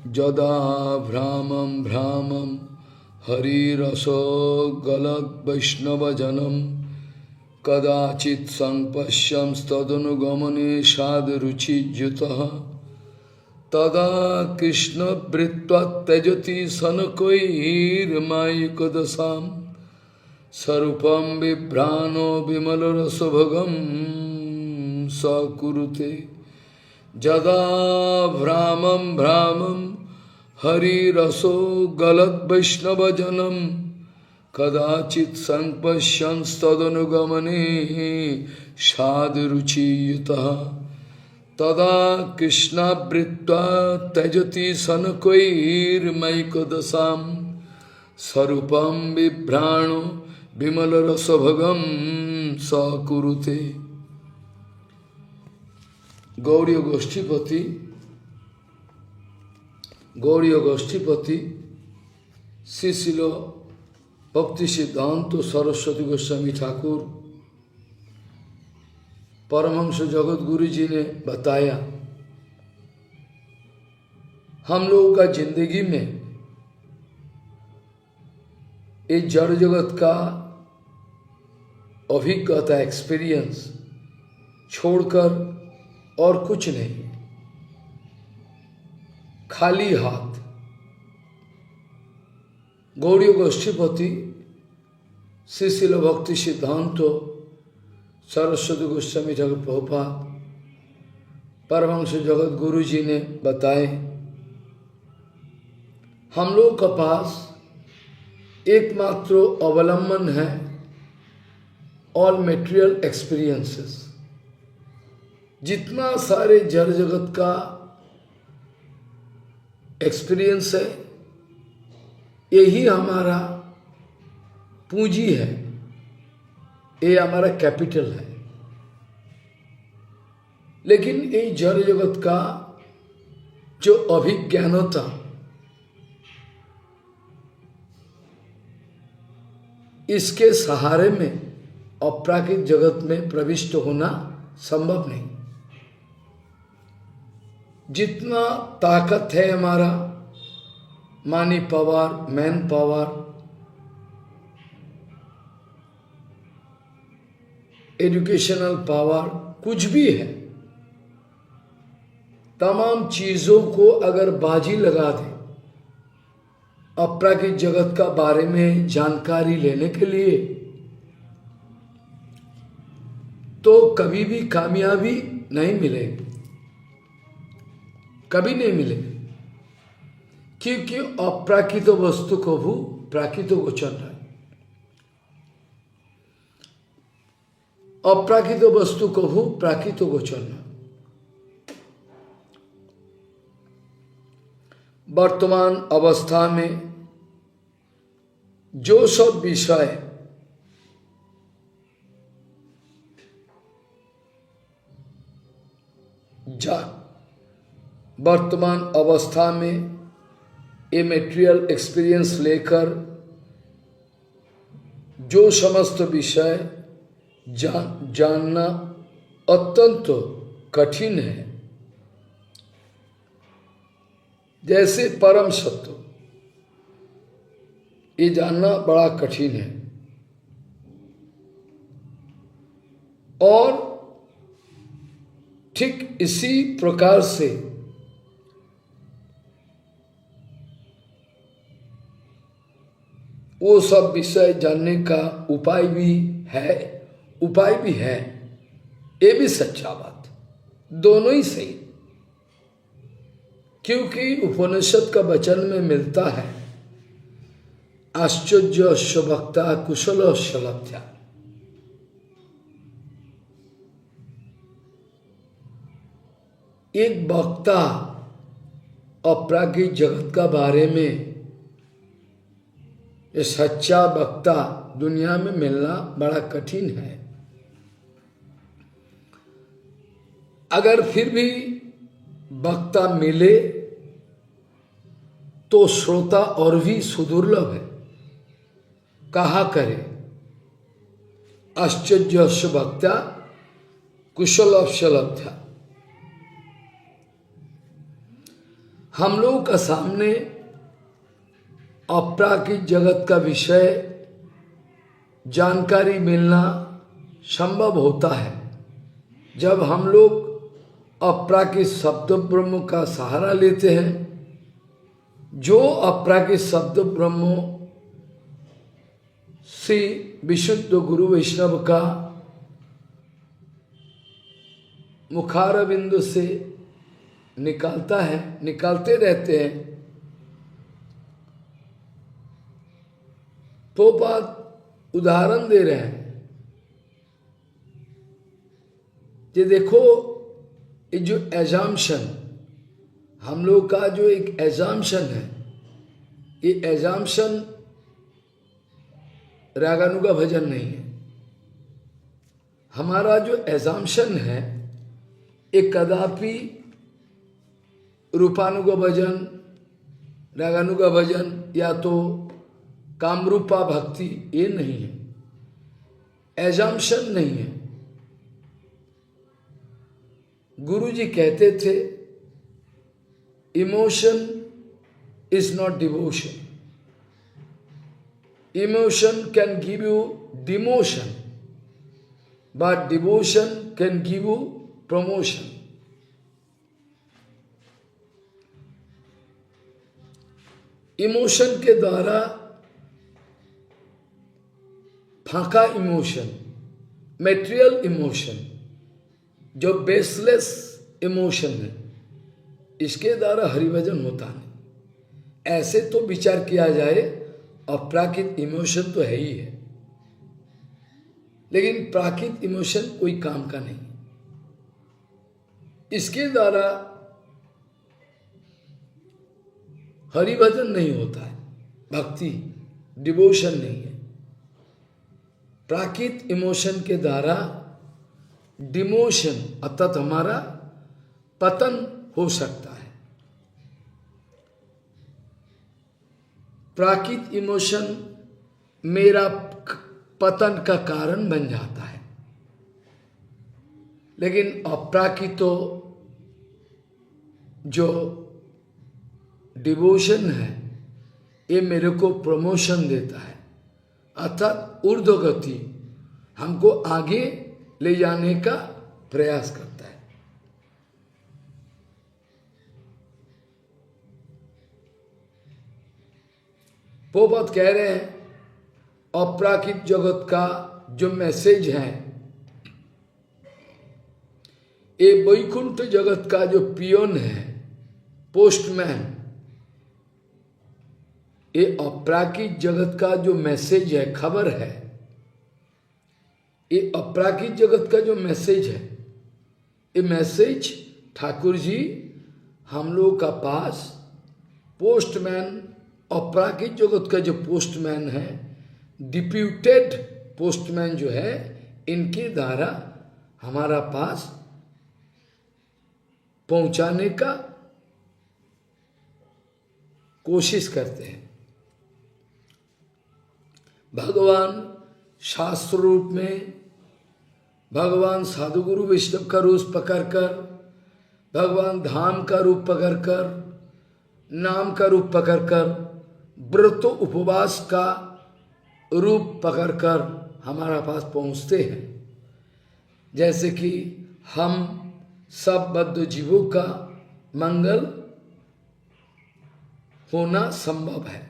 जदा भ्रामं भ्रामं हरिरसो गलद्वैष्णवजनं कदाचित् संपश्यंस्तदनुगमने साधुरुचियुतः तदा कृष्णवृत्त्वा त्यजति सनकैर्मायिकदशां स्वरूपं बिभ्राणो विमलरसभगं सकुरुते जदा भ्रामं भ्रामं हरिरसो गलद्वैष्णवजनं कदाचित् संपश्यंस्तदनुगमने साधुरुचियुतः तदा कृष्णावृत्त्वा त्यजति सनकैर्मयिकदशां स्वरूपं बिभ्राणो विमलरसभगं सकुरुते। गौड़ीय गोष्ठीपति श्री शिल भक्ति सिद्धांत सरस्वती गोस्वामी ठाकुर परमहंस जगत गुरु जी ने बताया, हम लोगों का जिंदगी में इस जड़ जगत का अभिज्ञता एक्सपीरियंस छोड़कर और कुछ नहीं, खाली हाथ। गौड़ीय गोष्ठीपति श्री शिल भक्ति सिद्धांत सरस्वती गोस्वामी ठाकुर प्रभुपाद परमहंस जगत गुरु जी ने बताए, हम लोग का पास एकमात्र अवलंबन है ऑल मेटेरियल एक्सपीरियंसेस। जितना सारे जड़ जगत का एक्सपीरियंस है, यही हमारा पूंजी है, ये हमारा कैपिटल है। लेकिन ये जड़ जगत का जो अभिज्ञानता, इसके सहारे में अपराकृत जगत में प्रविष्ट होना संभव नहीं। जितना ताकत है हमारा, money power, man power, educational power, कुछ भी है, तमाम चीजों को अगर बाजी लगा दे अपराकृत जगत का बारे में जानकारी लेने के लिए, तो कभी भी कामयाबी नहीं मिलेगी, कभी नहीं मिलेगी। क्योंकि अप्राकृत वस्तु को भी प्राकृत गोचर है, अप्राकृत वस्तु को भी प्राकृत गोचर है। वर्तमान अवस्था में जो सब विषय वर्तमान अवस्था में ये मेटेरियल एक्सपीरियंस लेकर जो समस्त विषय जानना अत्यंत कठिन है, जैसे परम सत्य, ये जानना बड़ा कठिन है। और ठीक इसी प्रकार से वो सब विषय जानने का उपाय भी है, ये भी सच्चा बात, दोनों ही सही। क्योंकि उपनिषद का वचन में मिलता है, आश्चर्य भक्ता कुशल लभ्या। एक वक्ता अपराकृत जगत का बारे में, ये सच्चा वक्ता दुनिया में मिलना बड़ा कठिन है। अगर फिर भी वक्ता मिले तो श्रोता और भी सुदुर्लभ है। कहा करे आश्चर्य भक्ता कुशल लभ्या। हम लोगों का सामने अपराकृत जगत का विषय जानकारी मिलना संभव होता है जब हम लोग अपराकृत शब्द ब्रह्म का सहारा लेते हैं। जो अपराकृत शब्द ब्रह्म श्री विशुद्ध गुरु वैष्णव का मुखारविंद से निकालता है, निकालते रहते हैं। प्रभुपाद उदाहरण दे रहे हैं, ये देखो ये जो एजाम्पशन, हम लोग का जो एक एजाम्पशन है, ये एजाम्पशन रागानुगा भजन नहीं है। हमारा जो एजाम्पशन है ये कदापि रूपानुगा भजन, रागानुगा भजन या तो कामरूपा भक्ति, ये नहीं है, एजाम्पशन नहीं है। गुरु जी कहते थे emotion is not devotion, emotion can give you demotion but devotion can give you promotion. Emotion के द्वारा, फाका इमोशन, मेटेरियल इमोशन, जो बेसलेस इमोशन है, इसके द्वारा हरिभजन होता नहीं। ऐसे तो विचार किया जाए अपराकृत इमोशन तो है ही है, लेकिन प्राकृत इमोशन कोई काम का नहीं। इसके द्वारा हरिभजन नहीं होता है, भक्ति डिवोशन नहीं है। प्राकृत इमोशन के द्वारा डिमोशन अर्थात हमारा पतन हो सकता है। प्राकृत इमोशन मेरा पतन का कारण बन जाता है, लेकिन अपराकृत तो जो डिवोशन है ये मेरे को प्रमोशन देता है, अर्थात ऊर्ध्वगति, हमको आगे ले जाने का प्रयास करता है। प्रभुपाद कह रहे हैं अपराकृत जगत का जो मैसेज है, ये वैकुंठ जगत का जो पियोन है, पोस्टमैन, ये अपराकृत जगत का जो मैसेज है, खबर है, ये अपराकृत जगत का जो मैसेज है, ये मैसेज ठाकुर जी हम लोग का पास पोस्टमैन, अपराकृत जगत का जो पोस्टमैन है, डिप्यूटेड पोस्टमैन जो है, इनके द्वारा हमारा पास पहुंचाने का कोशिश करते हैं। भगवान शास्त्र रूप में, भगवान साधु गुरु वैष्णव का रूप पकड़कर, भगवान धाम का रूप पकड़कर, नाम का रूप पकड़कर, व्रत उपवास का रूप पकड़कर हमारा पास पहुंचते हैं। जैसे कि हम सब बद्ध जीवों का मंगल होना संभव है,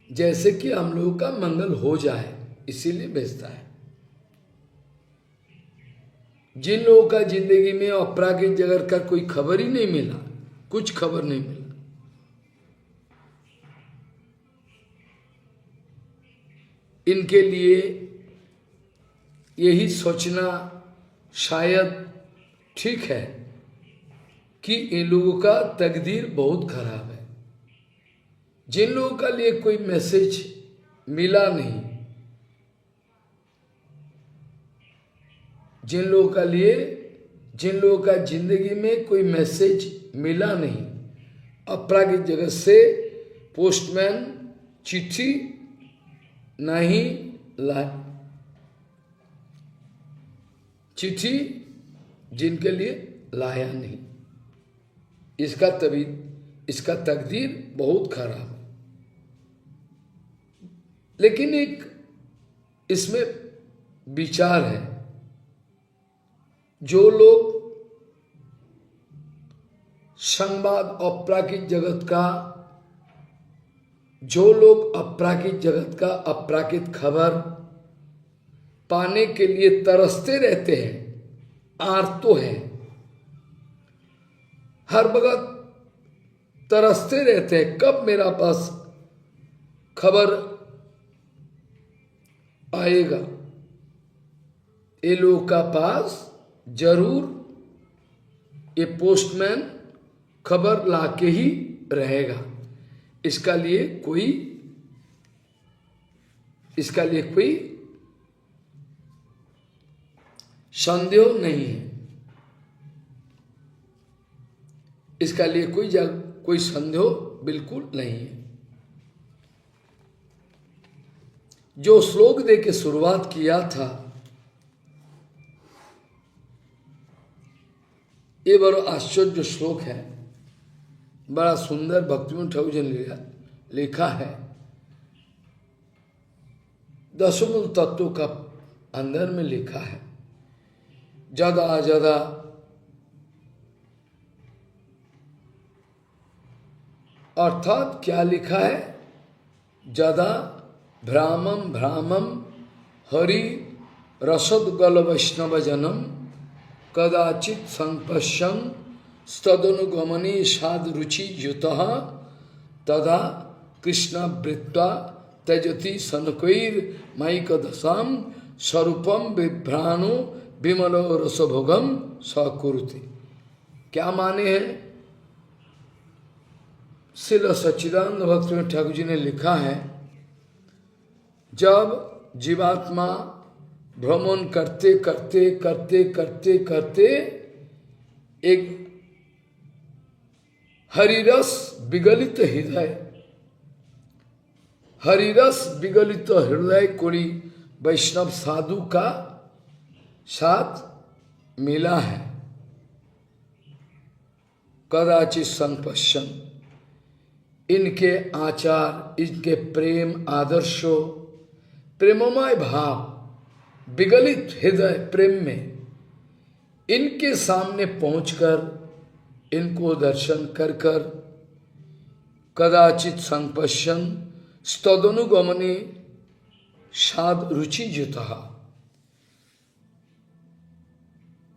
जैसे कि हम लोगों का मंगल हो जाए, इसीलिए भेजता है। जिन लोगों का जिंदगी में अपराकृत जगत का कोई खबर ही नहीं मिला, कुछ खबर नहीं मिला, इनके लिए यही सोचना शायद ठीक है कि इन लोगों का तकदीर बहुत खराब है। जिन लोगों का लिए कोई मैसेज मिला नहीं, जिन लोगों का लिए, जिन लोगों का जिंदगी में कोई मैसेज मिला नहीं, अपराकृत जगत से पोस्टमैन चिट्ठी नहीं लाए, चिट्ठी जिनके लिए लाया नहीं, इसका तकदीर बहुत खराब है। लेकिन एक इसमें विचार है, जो लोग संवाद अपराकित जगत का, जो लोग अपराकित जगत का अपराकित खबर पाने के लिए तरसते रहते हैं, आर्तो हैं, हर वक्त तरसते रहते हैं, कब मेरा पास खबर आएगा। ये लोगों का पास जरूर ये पोस्टमैन खबर लाके ही रहेगा। इसका लिए कोई संदेह नहीं है। इसका लिए कोई संदेह बिल्कुल नहीं है। जो श्लोक दे के शुरुआत किया था, ये बड़ा आश्चर्य श्लोक है, बड़ा सुंदर भक्तिविनोद ठाकुर जी ने लिखा है। दशमूल तत्व का अंदर में लिखा है, जदा जदा अर्थात क्या लिखा है, जदा भ्रामम हरि रसोद्गल वैष्णव जनम कदाचित संपश्यं स्तदनुगमने साध रुचि युतः तदा कृष्ण वृत्वा त्यजति सनकैर माइक दशाम स्वरूपम बिभ्राणु विमलो रसभोगम सकुरुति। क्या माने हैं? श्रील सच्चिदानंद भक्तिविनोद ठाकुर जी ने लिखा है, जब जीवात्मा भ्रमण करते करते करते करते करते एक हरिरस विगलित हृदय कोई वैष्णव साधु का साथ मिला है, कदाचित संपश्यन, इनके आचार, इनके प्रेम आदर्शों, प्रेममय भाव, विगलित हृदय प्रेम में इनके सामने पहुंचकर इनको दर्शन कर कर कदाचित संपश्यन स्तदनुगमने साध रुचि युतः,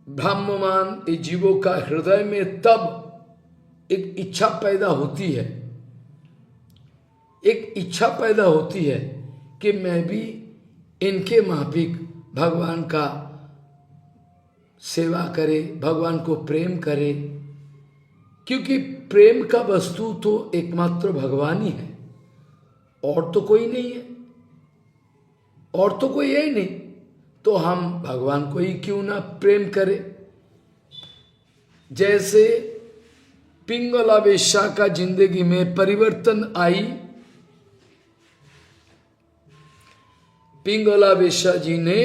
भ्राम्यमान इस जीवों का हृदय में तब एक इच्छा पैदा होती है, एक इच्छा पैदा होती है कि मैं भी इनके माफिक भगवान का सेवा करे, भगवान को प्रेम करे, क्योंकि प्रेम का वस्तु तो एकमात्र भगवान ही है, और तो कोई नहीं है, और तो कोई है ही नहीं। तो हम भगवान को ही क्यों ना प्रेम करें। जैसे पिंगला वेश्या का जिंदगी में परिवर्तन आई, पिंगला वेश्या जी ने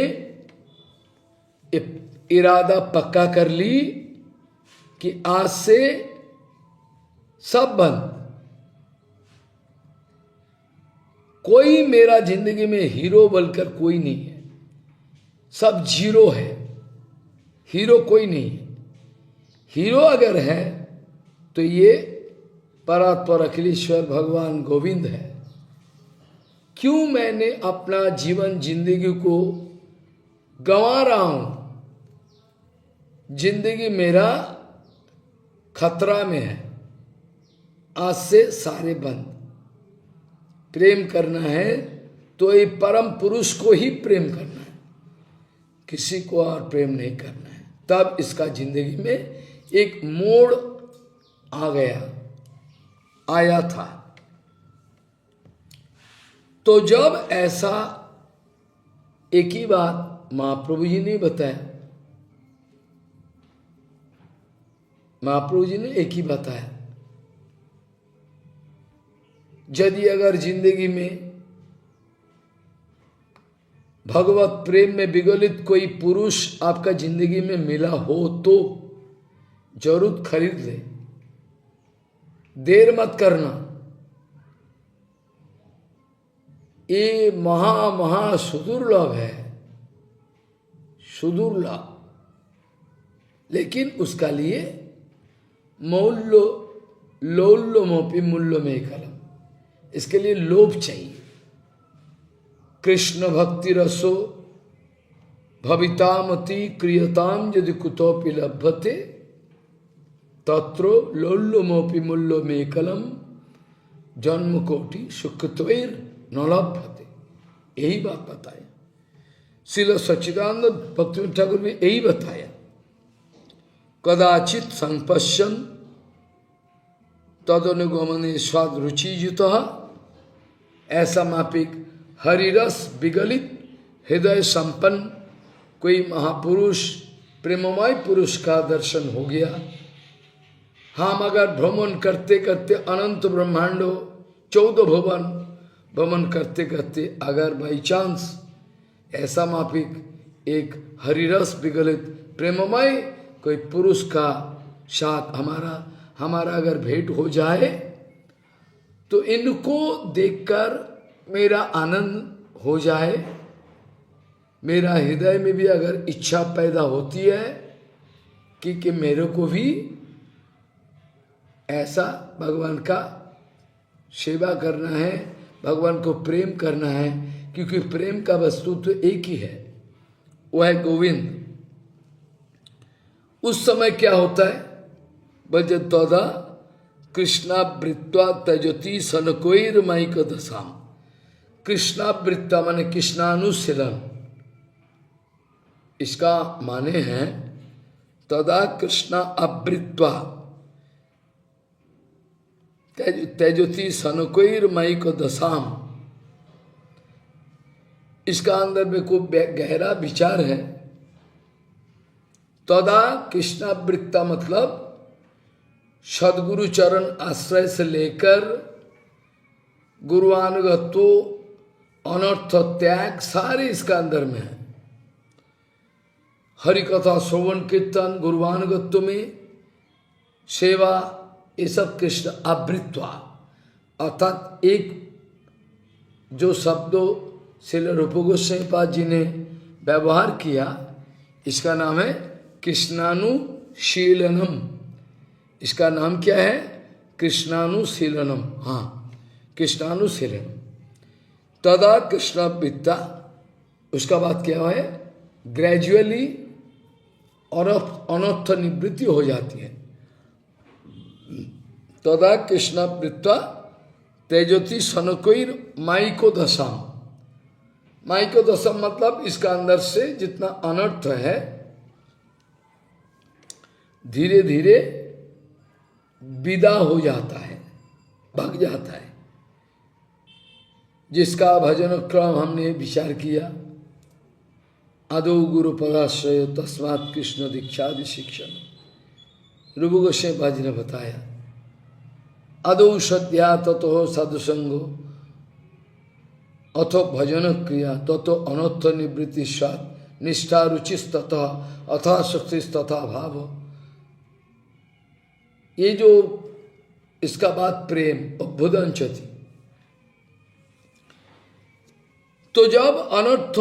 इरादा पक्का कर ली कि आज से सब बंद, कोई मेरा जिंदगी में हीरो बनकर कोई नहीं है, सब जीरो है, हीरो कोई नहीं है। हीरो अगर है तो ये परात्पर अखिलेश्वर भगवान गोविंद है। क्यों मैंने अपना जीवन जिंदगी को गंवा रहा हूं, जिंदगी मेरा खतरा में है। आज से सारे बंद, प्रेम करना है तो ये परम पुरुष को ही प्रेम करना है, किसी को और प्रेम नहीं करना है। तब इसका जिंदगी में एक मोड़ आया था। तो जब ऐसा, एक ही बात महाप्रभु जी ने बताया, महाप्रभु जी ने एक ही बताया, यदि अगर जिंदगी में भगवत प्रेम में विगलित कोई पुरुष आपका जिंदगी में मिला हो तो जरूर खरीद ले, देर मत करना। ये महा महा सुदुर्लभ है, सुदुर्लभ। लेकिन उसका लिए मौल्य लौल्यमोपि मूल्य में कलम, इसके लिए लोभ चाहिए। कृष्ण भक्ति रसो भवितामति क्रियताम यदि कुतोपि लभ्यते तत्रो लौल्यमोपि मूल्य में कलम जन्म कोटि सुखत्वैर न लभ्यते। यही बात बताया श्रील सच्चिदानंद भक्ति ठाकुर भी यही बताया। कदाचित संपश्यन तदनुगमने स्वाद रुचियुत, ऐसा मापिक हरिरस विगलित हृदय संपन्न कोई महापुरुष प्रेममय पुरुष का दर्शन हो गया। हम अगर भ्रमण करते करते अनंत ब्रह्मांडों 14 भुवन भ्रमण करते करते अगर बाई चांस ऐसा मापिक एक हरिरस विगलित प्रेममय कोई पुरुष का साथ हमारा अगर भेंट हो जाए तो इनको देखकर मेरा आनंद हो जाए, मेरा हृदय में भी अगर इच्छा पैदा होती है कि मेरे को भी ऐसा भगवान का सेवा करना है, भगवान को प्रेम करना है, क्योंकि प्रेम का वस्तु तो एक ही है, वो है गोविंद। उस समय क्या होता है? बज तौदा कृष्णावृत्वा त्यजति सनकोर माइक दशाम। कृष्णावृत्ता माने कृष्णानुशीलन, इसका माने है तदा कृष्णा आवृत्वा त्यजति सनकोर माइक दशाम। इसका अंदर में खूब गहरा विचार है। तदा कृष्णावृत्ता मतलब सदगुरु चरण आश्रय से लेकर गुरुआनुगत्व अनर्थ त्याग सारे इसका अंदर में है। हरि कथा श्रवण कीर्तन गुरुआनुगत्व में सेवा, ये सब कृष्ण आवृत्वा, अर्थात एक जो शब्दों श्रील रूप गोस्वामी पाद जी ने व्यवहार किया, इसका नाम है कृष्णानुशीलनम। इसका नाम क्या है? कृष्णानुशीलनम। हाँ, कृष्णानुशीलनम। तदा कृष्णावृत्ता, उसका बात क्या है? ग्रेजुअली अनर्थ निवृत्ति हो जाती है। तदा कृष्णावृत्ता तेजोति सनकोर माइको दशाम। माइको दशम मतलब इसका अंदर से जितना अनर्थ है धीरे धीरे विदा हो जाता है, भग जाता है। जिसका भजन क्रम हमने विचार किया, आदौ गुरु पदाश्रय तस्मात् कृष्ण दीक्षादि शिक्षण, रूप गोस्वामी पाद जी ने बताया। आदौ सद्या ततो साधुसंगो अथो भजन क्रिया ततो अनर्थ निवृत्ति सात निष्ठा रुचिस तथा अथा शक्ति तथा भाव। ये जो इसका बात प्रेम अभ्युदंचति, तो जब अनर्थ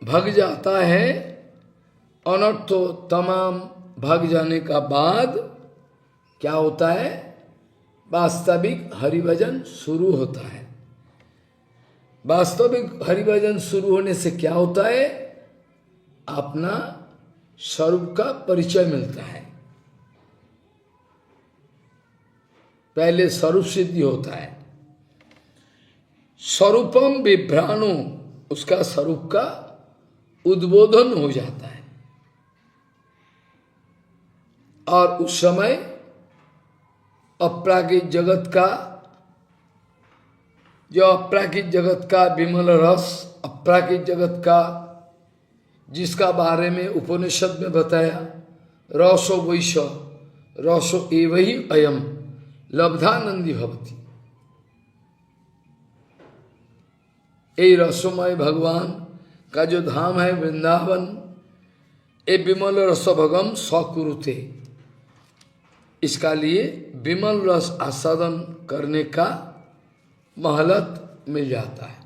भग जाता है, अनर्थ तमाम भग जाने का बाद क्या होता है? वास्तविक हरिभजन शुरू होता है। वास्तविक हरिभजन शुरू होने से क्या होता है? अपना स्वरूप का परिचय मिलता है। पहले स्वरूप सिद्धि होता है। स्वरूपम विभ्राणु, उसका स्वरूप का उद्बोधन हो जाता है। और उस समय अपरागिक जगत का, जो अपरागिक जगत का विमल रस, अपरागिक जगत का जिसका बारे में उपनिषद में बताया, रसो वैश रसो एव ही अयम लब्धानंदी भवति। ये रसोमय भगवान का जो धाम है वृंदावन, ये विमल रस भगम स्वकुरुते, इसका लिए विमल रस आस्वादन करने का मोहलत मिल जाता है।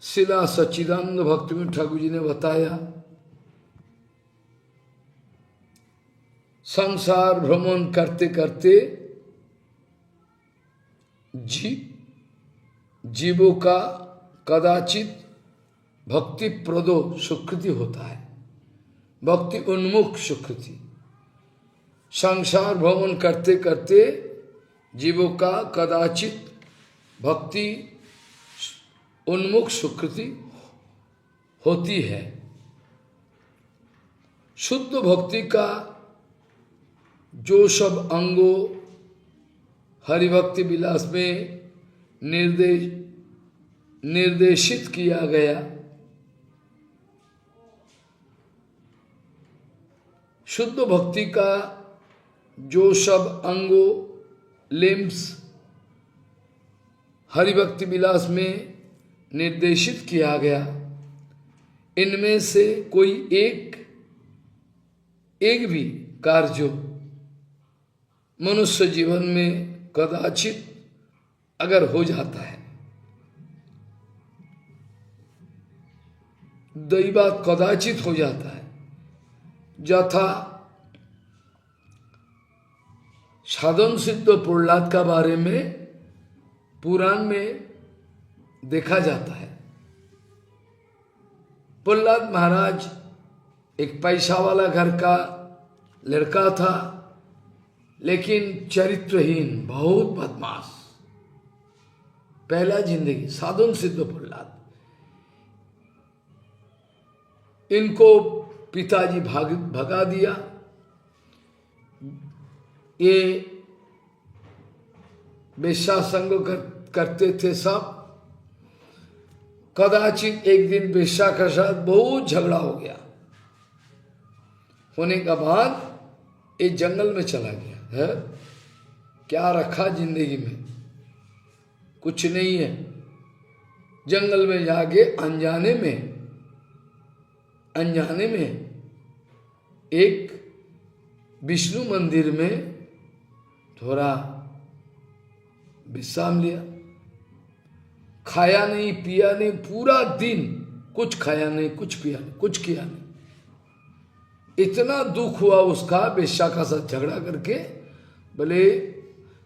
शिला सच्चिदानंद भक्ति ठाकुर जी ने बताया, संसार भ्रमण करते करते जीवों का कदाचित भक्ति प्रदो सुकृति होता है, भक्ति उन्मुख सुकृति। संसार भ्रमण करते करते जीवों का कदाचित भक्ति उन्मुख सुकृति होती है। शुद्ध भक्ति का जो सब अंगों हरिभक्ति विलास में निर्देशित किया गया, शुद्ध भक्ति का जो सब अंगों लिम्स हरिभक्ति विलास में निर्देशित किया गया, इनमें से कोई एक भी कार्य मनुष्य जीवन में कदाचित अगर हो जाता है, दैवात कदाचित हो जाता है, यथा साधन सिद्ध प्रहलाद का बारे में पुराण में देखा जाता है। प्रहलाद महाराज एक पैसा वाला घर का लड़का था, लेकिन चरित्रहीन, बहुत बदमाश, पहला जिंदगी साधन सिद्ध प्रहलाद। इनको पिताजी भगा दिया। ये वेश्या संग करते थे सब। कदाचित एक दिन वेश्या के साथ बहुत झगड़ा हो गया, होने का बाद ये जंगल में चला गया है। क्या रखा जिंदगी में, कुछ नहीं है। जंगल में जाके अनजाने में एक विष्णु मंदिर में थोड़ा विश्राम लिया। खाया नहीं, पिया नहीं, पूरा दिन कुछ खाया नहीं, कुछ पिया नहीं, कुछ किया नहीं। इतना दुख हुआ उसका वेश्या का साथ झगड़ा करके, बोले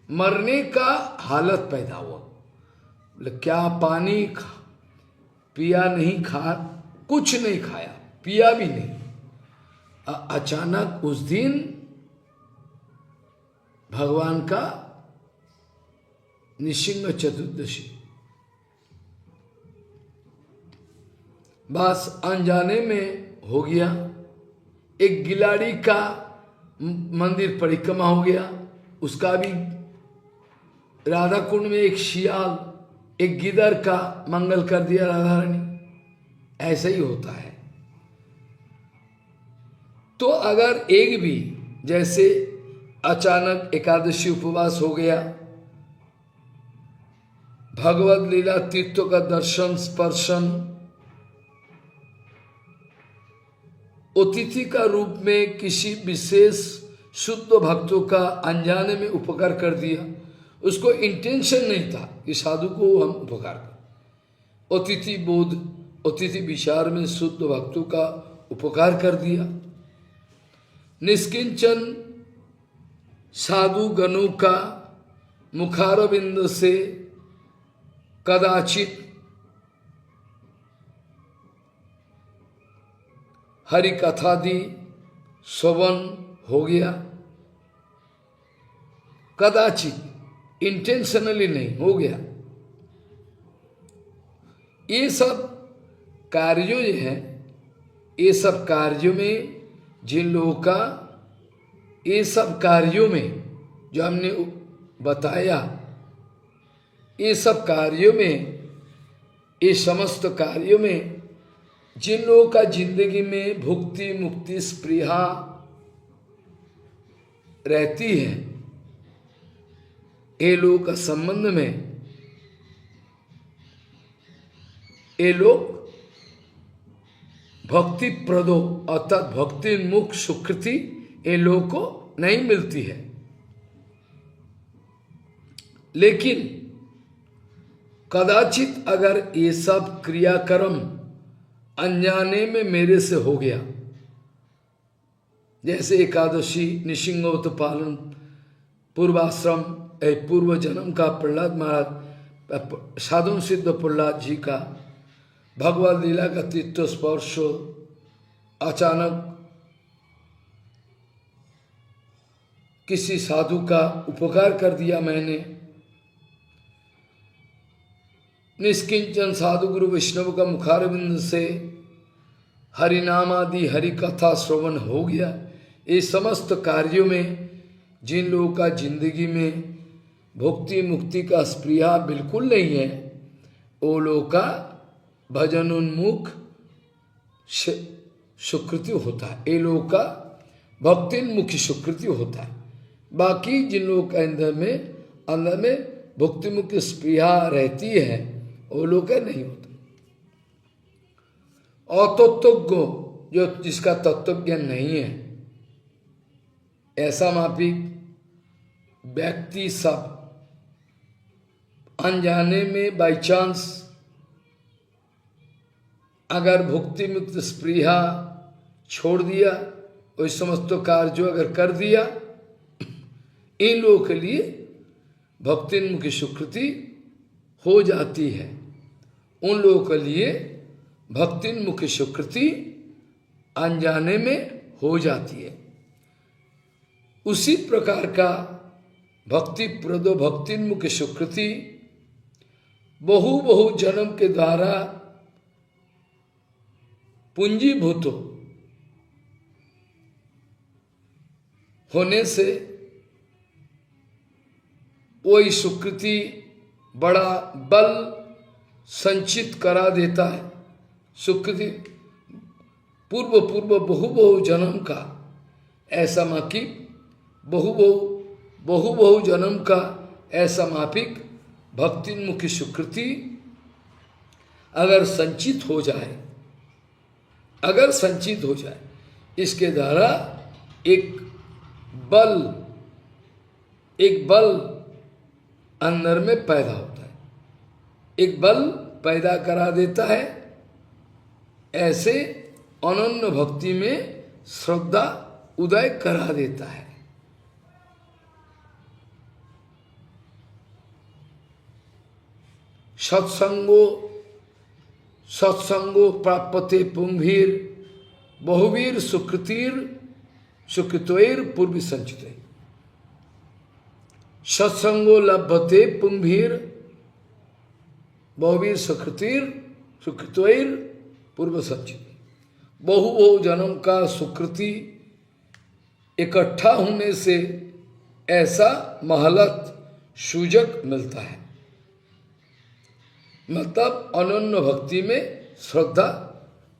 मरने का हालत पैदा हुआ। बोले क्या पानी पिया नहीं, कुछ नहीं खाया, पिया भी नहीं। अचानक उस दिन भगवान का निशिंग चतुर्दशी, बस अनजाने में हो गया। एक गिलाड़ी का मंदिर परिक्रमा हो गया, उसका भी राधा कुंड में एक शियाल, एक गिदर का मंगल कर दिया राधा रानी। ऐसा ही होता है। तो अगर एक भी जैसे अचानक एकादशी उपवास हो गया, भगवत लीला तीर्थों का दर्शन स्पर्शन, अतिथि का रूप में किसी विशेष शुद्ध भक्तों का अनजाने में उपकार कर दिया। उसको इंटेंशन नहीं था कि साधु को हम उपकार करें। अतिथि बोध, अतिथि विचार में शुद्ध भक्तों का उपकार कर दिया। निष्किंचन साधु गणों का मुखारविंद से कदाचित हरि कथादि श्रवण हो गया, कदाचित, इंटेंशनली नहीं, हो गया। ये सब कार्यों जो है, ये सब कार्यों में जिन लोगों का, ये सब कार्यों में जो हमने बताया, ये सब कार्यों में, ये समस्त कार्यों में जिन लोगों का जिंदगी में भुक्ति मुक्ति स्पृहा रहती है, ये लोगों का संबंध में ये लोग भक्ति प्रदो अर्थात भक्ति मुख सुकृति इन लोगों को नहीं मिलती है। लेकिन कदाचित अगर ये सब क्रियाक्रम अनजाने में मेरे से हो गया, जैसे एकादशी, निशिंगोत पालन, पूर्वाश्रम, पूर्व जन्म का प्रहलाद महाराज, साधन सिद्ध प्रहलाद जी का भगवद लीला का तीर्थ स्पर्श, अचानक किसी साधु का उपकार कर दिया मैंने, निष्किंचन साधु गुरु वैष्णव का मुखारविंद से हरिनाम आदि हरि कथा श्रवण हो गया। ये समस्त कार्यों में जिन लोगों का जिंदगी में भक्ति मुक्ति का स्प्रिया बिल्कुल नहीं है, वो लोगों का भजन उन्मुख सुकृति होता है, ये लोगों का भक्तिन्मुखी सुकृति होता है। बाकी जिन लोगों का अंदर में भक्तिमुखी स्प्रिया रहती है, वो लोग का नहीं होता। अतत्वज्ञ जो जिसका तत्व ज्ञान नहीं है, ऐसा माफिक व्यक्ति सब अनजाने में बाई चांस अगर भक्ति मुक्त स्पृहा छोड़ दिया, वही समस्त कार्य अगर कर दिया, इन लोगों के लिए भक्तिन्मुखी सुकृति हो जाती है। उन लोगों के लिए भक्तिन्मुखी सुकृति अनजाने में हो जाती है। उसी प्रकार का भक्ति प्रदो भक्तिन्मुखी सुकृति बहु बहु जन्म के द्वारा पूंजीभूत होने से वही सुकृति बड़ा बल संचित करा देता है। सुकृति पूर्व पूर्व बहु बहु जन्म का ऐसा माफिक बहु बहु जन्म का ऐसा माफिक भक्तिन्मुखी सुकृति अगर संचित हो जाए, अगर संचित हो जाए, इसके द्वारा एक बल अंदर में पैदा होता है, एक बल पैदा करा देता है। ऐसे अनन्य भक्ति में श्रद्धा उदय करा देता है। सत्संगो प्राप्यते पुंभीर बहुवीर सुकृतोर पूर्व संचित। सत्संगो लभते पुंभीर बहुवीर सुकृतोर पूर्व संचित। बहु जन्म का सुकृति इकट्ठा होने से ऐसा महलत सूजक मिलता है, मतलब अनन्य भक्ति में श्रद्धा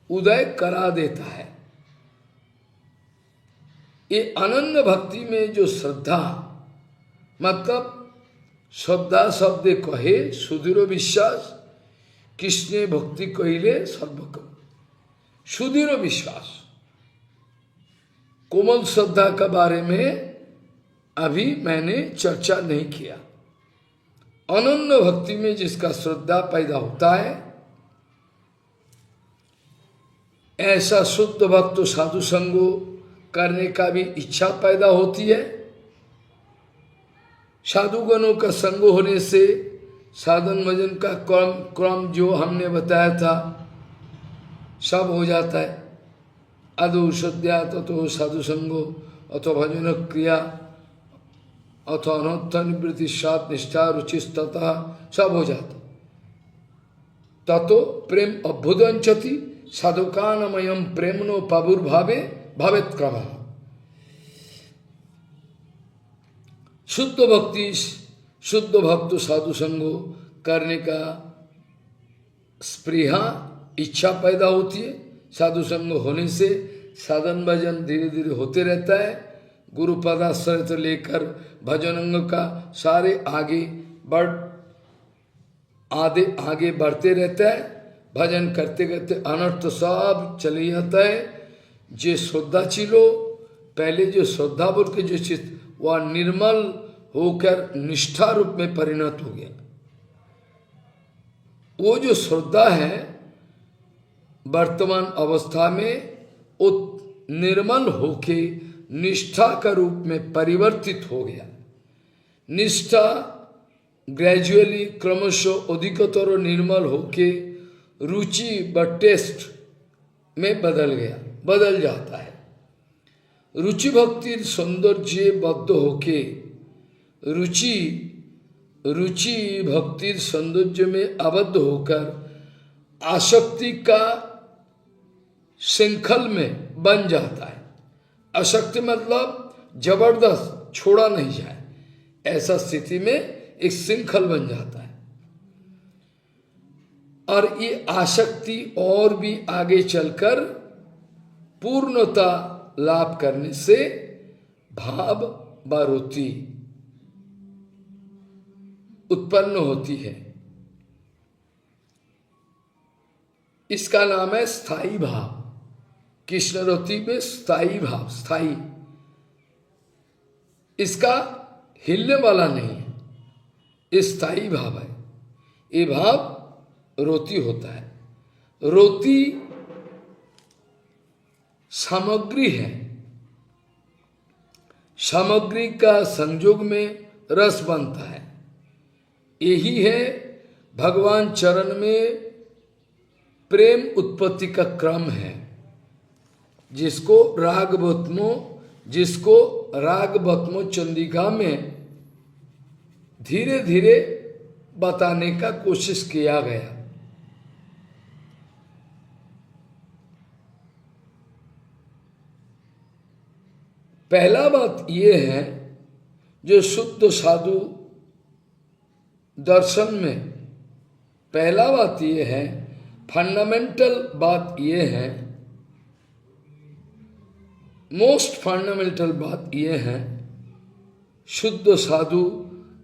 उदय करा देता है। ये अनन्य भक्ति में जो श्रद्धा, मतलब श्रद्धा शब्द कहे सुदृढ़ विश्वास, कृष्ण भक्ति कहिले सर्वकम, सुदृढ़ विश्वास। कोमल श्रद्धा के बारे में अभी मैंने चर्चा नहीं किया। अनन्य भक्ति में जिसका श्रद्धा पैदा होता है, ऐसा शुद्ध भक्त साधु संगो करने का भी इच्छा पैदा होती है। साधुगणों का संग होने से साधन भजन का क्रम जो हमने बताया था सब हो जाता है। अदो श्रद्धा तथो साधु संगो अथो भजन क्रिया अथो अनोत्थ निवृत्ति सात निष्ठा रुचिस्तता सब हो जाता। ततो प्रेम अभ्युदंचति साधुकानमयम प्रेमनो पाबुर्भावे भावेत क्रम। शुद्ध भक्त साधु संगो करने का स्पृहा इच्छा पैदा होती है। साधु संग होने से साधन भजन धीरे धीरे होते रहता है। गुरु पदाश्रय तो लेकर भजन अंग का सारे आगे बढ़ते रहता है। भजन करते करते अनर्थ सब चले जाता है। जो श्रद्धा चिलो, पहले जो श्रद्धा बोल के जो चित्त वह निर्मल होकर निष्ठा रूप में परिणत हो गया। वो जो श्रद्धा है वर्तमान अवस्था में वो निर्मल होके निष्ठा का रूप में परिवर्तित हो गया। निष्ठा ग्रेजुअली क्रमशः अधिकतर निर्मल होके रुचि व टेस्ट में बदल जाता है। रुचि भक्ति सौंदर्य बद्ध होके रुचि भक्ति सौंदर्य में आबद्ध होकर आसक्ति का श्रृंखल में बन जाता है। आसक्ति मतलब जबरदस्त छोड़ा नहीं जाए, ऐसा स्थिति में एक श्रृंखल बन जाता है। और ये आसक्ति और भी आगे चलकर पूर्णता लाभ करने से भाव व रुचि उत्पन्न होती है। इसका नाम है स्थायी भाव। कृष्ण रति में स्थायी भाव, स्थायी, इसका हिलने वाला नहीं है, ये स्थायी भाव है। ये भाव रोति होता है। रोति सामग्री है, सामग्री का संयोग में रस बनता है। यही है भगवान चरण में प्रेम उत्पत्ति का क्रम है। जिसको राग बत्मो चंडिका में धीरे धीरे बताने का कोशिश किया गया। पहला बात यह है, जो शुद्ध साधु दर्शन में पहला बात यह है, फंडामेंटल बात यह है, मोस्ट फंडामेंटल बात यह है, शुद्ध साधु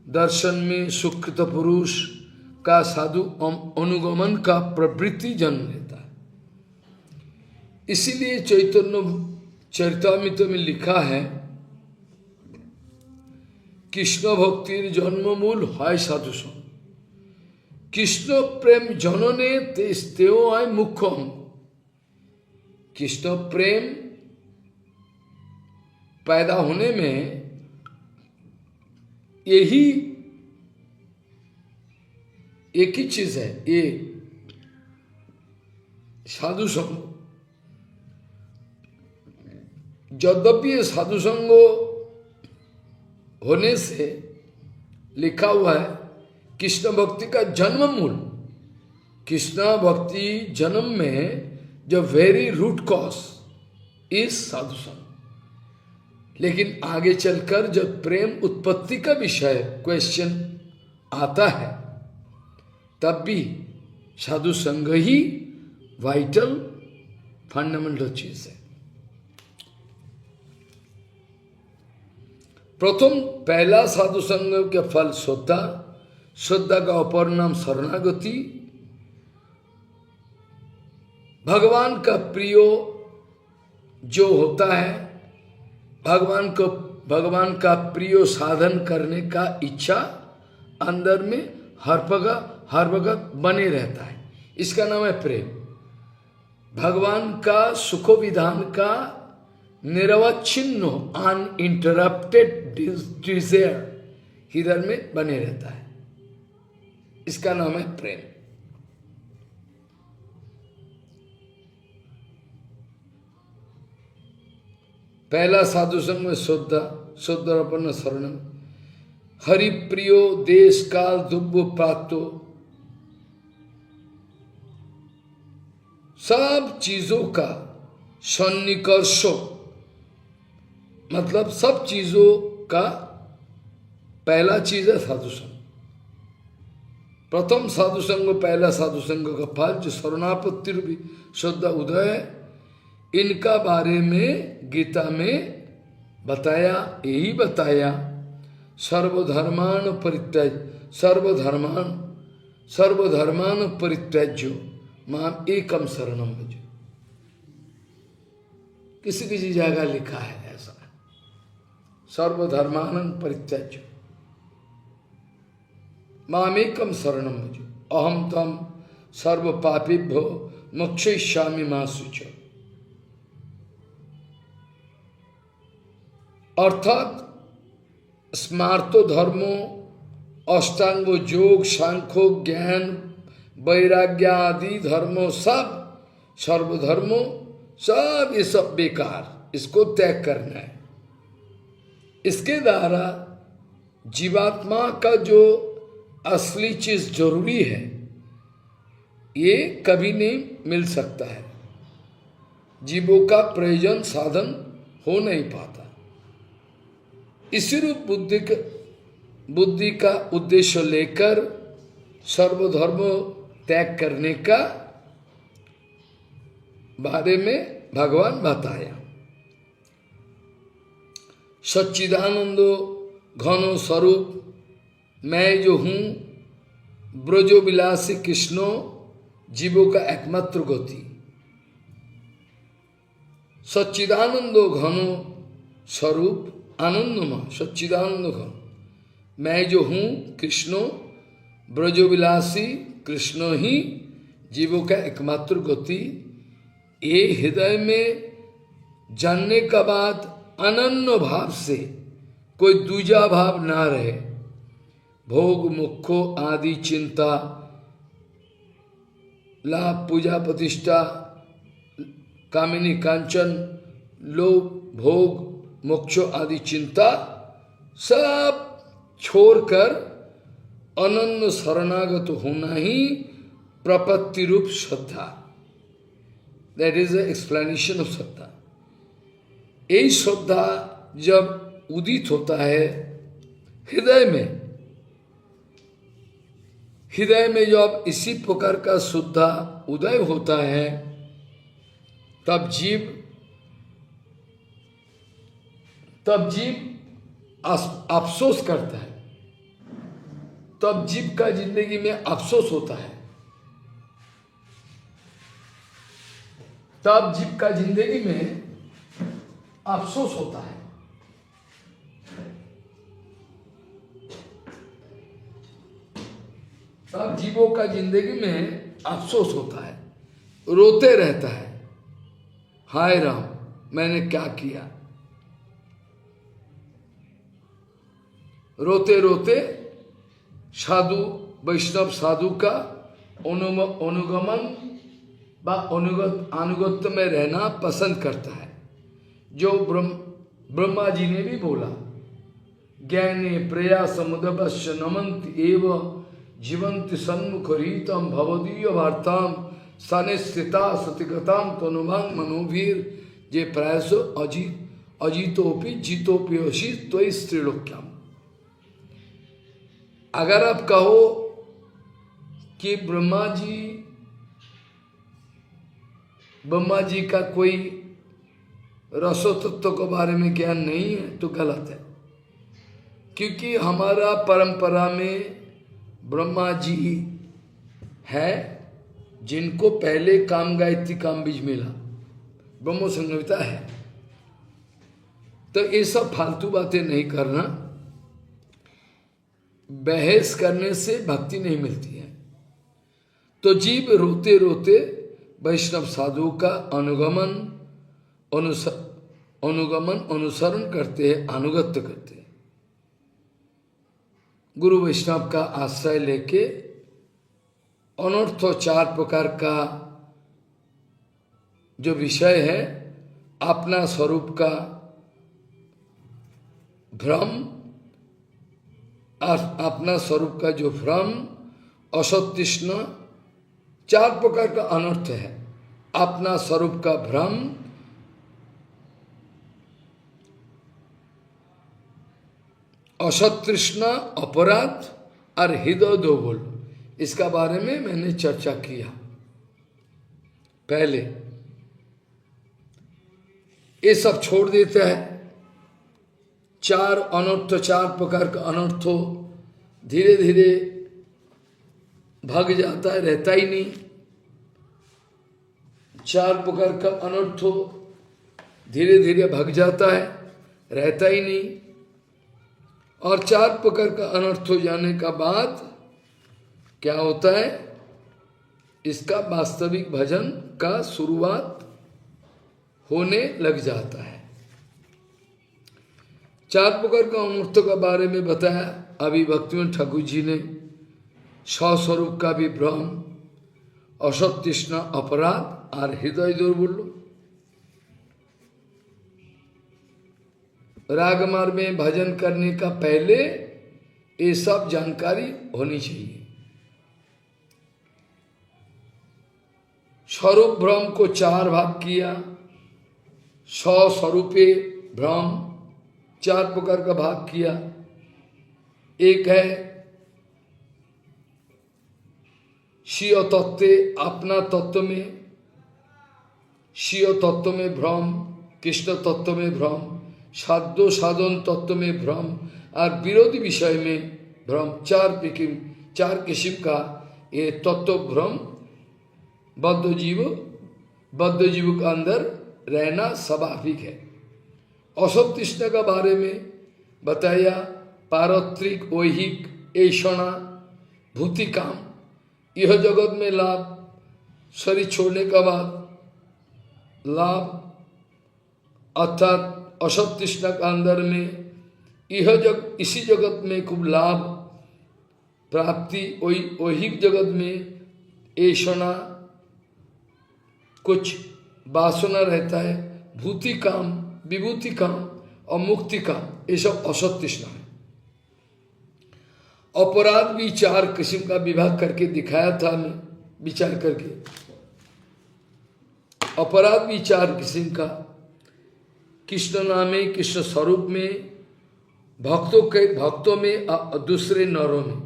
दर्शन में सुकृत पुरुष का साधु अनुगमन का प्रवृत्ति जन्म लेता है। इसीलिए चैतन्य चरितामृत में लिखा है, कृष्ण भक्तिर जन्म मूल है साधु संग। कृष्ण प्रेम जनने तेओ आय मुख्य अंग। कृष्ण प्रेम पैदा होने में यही एक ही चीज है, ये साधु संग। यद्यपि ये साधु संग होने से लिखा हुआ है कृष्ण भक्ति का जन्म मूल। कृष्ण भक्ति जन्म में जो वेरी रूट कॉज इज साधु संग। लेकिन आगे चलकर जब प्रेम उत्पत्ति का विषय क्वेश्चन आता है, तब भी साधु संग ही वाइटल फंडामेंटल चीज है। प्रथम पहला साधु संग के फल श्रद्धा, श्रद्धा का अपर नाम शरणागति। भगवान का प्रिय जो होता है, भगवान का प्रिय साधन करने का इच्छा अंदर में हर वक्त बने रहता है, इसका नाम है प्रेम। भगवान का सुख विधान का निरवच्छिन्न अनइंटरप्टेड डिजायर हृदय में बने रहता है, इसका नाम है प्रेम। पहला साधु संग में श्रद्धा, श्रद्धापन्न शरणम। हरि प्रियो देश काल दुब्बो प्राप्तो। सब चीजों का सन्निकर्ष, मतलब सब चीजों का पहला चीज है साधु संग। प्रथम साधु संग, पहला साधु संग का फल जो शरणापत्ति रूपी श्रद्धा उदय है, इनका बारे में गीता में बताया, यही बताया, सर्वधर्मान परित्यज्य माम एकम शरणम भज। किसी किसी जगह लिखा है ऐसा, सर्वधर्मानंद परित्यज्य मामेकम शरणम भज अहम तम सर्व पापिभ्यो मोक्षयिष्यामि मा शुच। अर्थात स्मार्तो धर्मो अष्टांगो योग सांख्यो ज्ञान वैराग्य आदि धर्मों सब सर्वधर्मो सब ये सब बेकार, इसको त्याग करना है। इसके द्वारा जीवात्मा का जो असली चीज जरूरी है ये कभी नहीं मिल सकता है। जीवों का प्रयोजन साधन हो नहीं पाता। इसी रूप बुद्धि का उद्देश्य लेकर सर्वधर्म त्याग करने का बारे में भगवान बताया। सच्चिदानंदो घनो स्वरूप मैं जो हूँ, ब्रजो विलासी कृष्णो जीवों का एकमात्र गति। सच्चिदानंदो घनो स्वरूप आनंदमय सच्चिदानंद घन मैं जो हूँ कृष्णो ब्रजो विलासी कृष्ण ही जीवों का एकमात्र गति। ये हृदय में जानने का बाद अनन्य भाव से कोई दूजा भाव ना रहे। भोग मुखो आदि चिंता लाभ पूजा प्रतिष्ठा कामिनी कांचन लोभ भोग मोक्षो आदि चिंता सब छोड़कर अनन्य शरणागत होना ही प्रपत्ति रूप श्रद्धा। That is the explanation of shraddha. यही श्रद्धा जब उदित होता है हृदय में जब इसी प्रकार का शुद्धा उदय होता है तब जीव अफसोस करता है। तब जीव का जिंदगी में अफसोस होता है। तब जीव का जिंदगी में अफसोस होता है। तब जीवों का जिंदगी में अफसोस होता है, रोते रहता है, हाय राम मैंने क्या किया। रोते रोते साधु वैष्णव साधु का अनुगमन व अनुगत्य में रहना पसंद करता है। जो ब्रह्मा जी ने भी बोला, ज्ञाने प्रयास मुदपश्य नमंत एव जीवंत सन्मुख रीतम भवदीय वार्ताम सने स्थिता सतिगताम तनुभांग मनोवीर जे प्रयासो अजितोपि जीतोपि अशी त्वयि स्त्रीलोक्याम। अगर आप कहो कि ब्रह्मा जी का कोई रसो तत्व के बारे में ज्ञान नहीं है तो गलत है। क्योंकि हमारा परंपरा में ब्रह्मा जी है जिनको पहले काम गायत्री काम बीज मिला, ब्रह्मो संहिता है। तो ये सब फालतू बातें नहीं करना। बहस करने से भक्ति नहीं मिलती है। तो जीव रोते रोते वैष्णव साधु का अनुसरण करते हैं, अनुगत्य करते हैं। गुरु वैष्णव का आश्रय लेके अनर्थो चार प्रकार का जो विषय है, अपना स्वरूप का भ्रम, अपना स्वरूप का जो भ्रम, असतृष्ण, चार प्रकार का अनर्थ है। अपना स्वरूप का भ्रम, असतृष्ण, अपराध और हृदय दोबुल, इसका बारे में मैंने चर्चा किया पहले। ये सब छोड़ देता है। चार अनर्थ, चार प्रकार का अनर्थ धीरे धीरे भाग जाता है, रहता ही नहीं। चार प्रकार का अनर्थ धीरे धीरे भग जाता है, रहता ही नहीं। और चार प्रकार का अनर्थ हो जाने का बाद क्या होता है, इसका वास्तविक भजन का शुरुआत होने लग जाता है। चार प्रकार का अनर्थ का बारे में बताया अभी भक्तिविनोद ठाकुर जी ने। स्वस्वरूप का भी भ्रम, असत तृष्णा, अपराध और हृदय दुर्बल। रागमार्ग में भजन करने का पहले ये सब जानकारी होनी चाहिए। स्वरूप भ्रम को चार भाग किया, स्वस्वरूपे भ्रम चार प्रकार का भाग किया। एक है शीय तत्व, अपना तत्व में, शीय तत्व में भ्रम, कृष्ण तत्व में भ्रम, साध्य साधन तत्व में भ्रम और विरोधी विषय में भ्रम। चार किस्म का ये तत्व भ्रम बद्ध जीव के अंदर रहना स्वाभाविक है। असत तृष्णा का बारे में बताया, पारत्रिक ऐहिक ऐषणा भूति काम, यह जगत में लाभ, शरीर छोड़ने का बाद लाभ, अर्थात असत तृष्णा का अंदर में इसी जगत में खूब लाभ प्राप्ति, ऐहिक जगत में ऐषणा कुछ वासना रहता है, भूति काम, विभूति काम और मुक्ति काम, ये सब असत तृष्णा है। अपराध भी चार किस्म का विभाग करके दिखाया था मैं विचार करके। अपराध भी चार किस्म का, कृष्ण नामे, कृष्ण स्वरूप में, भक्तों में और दूसरे नरों में।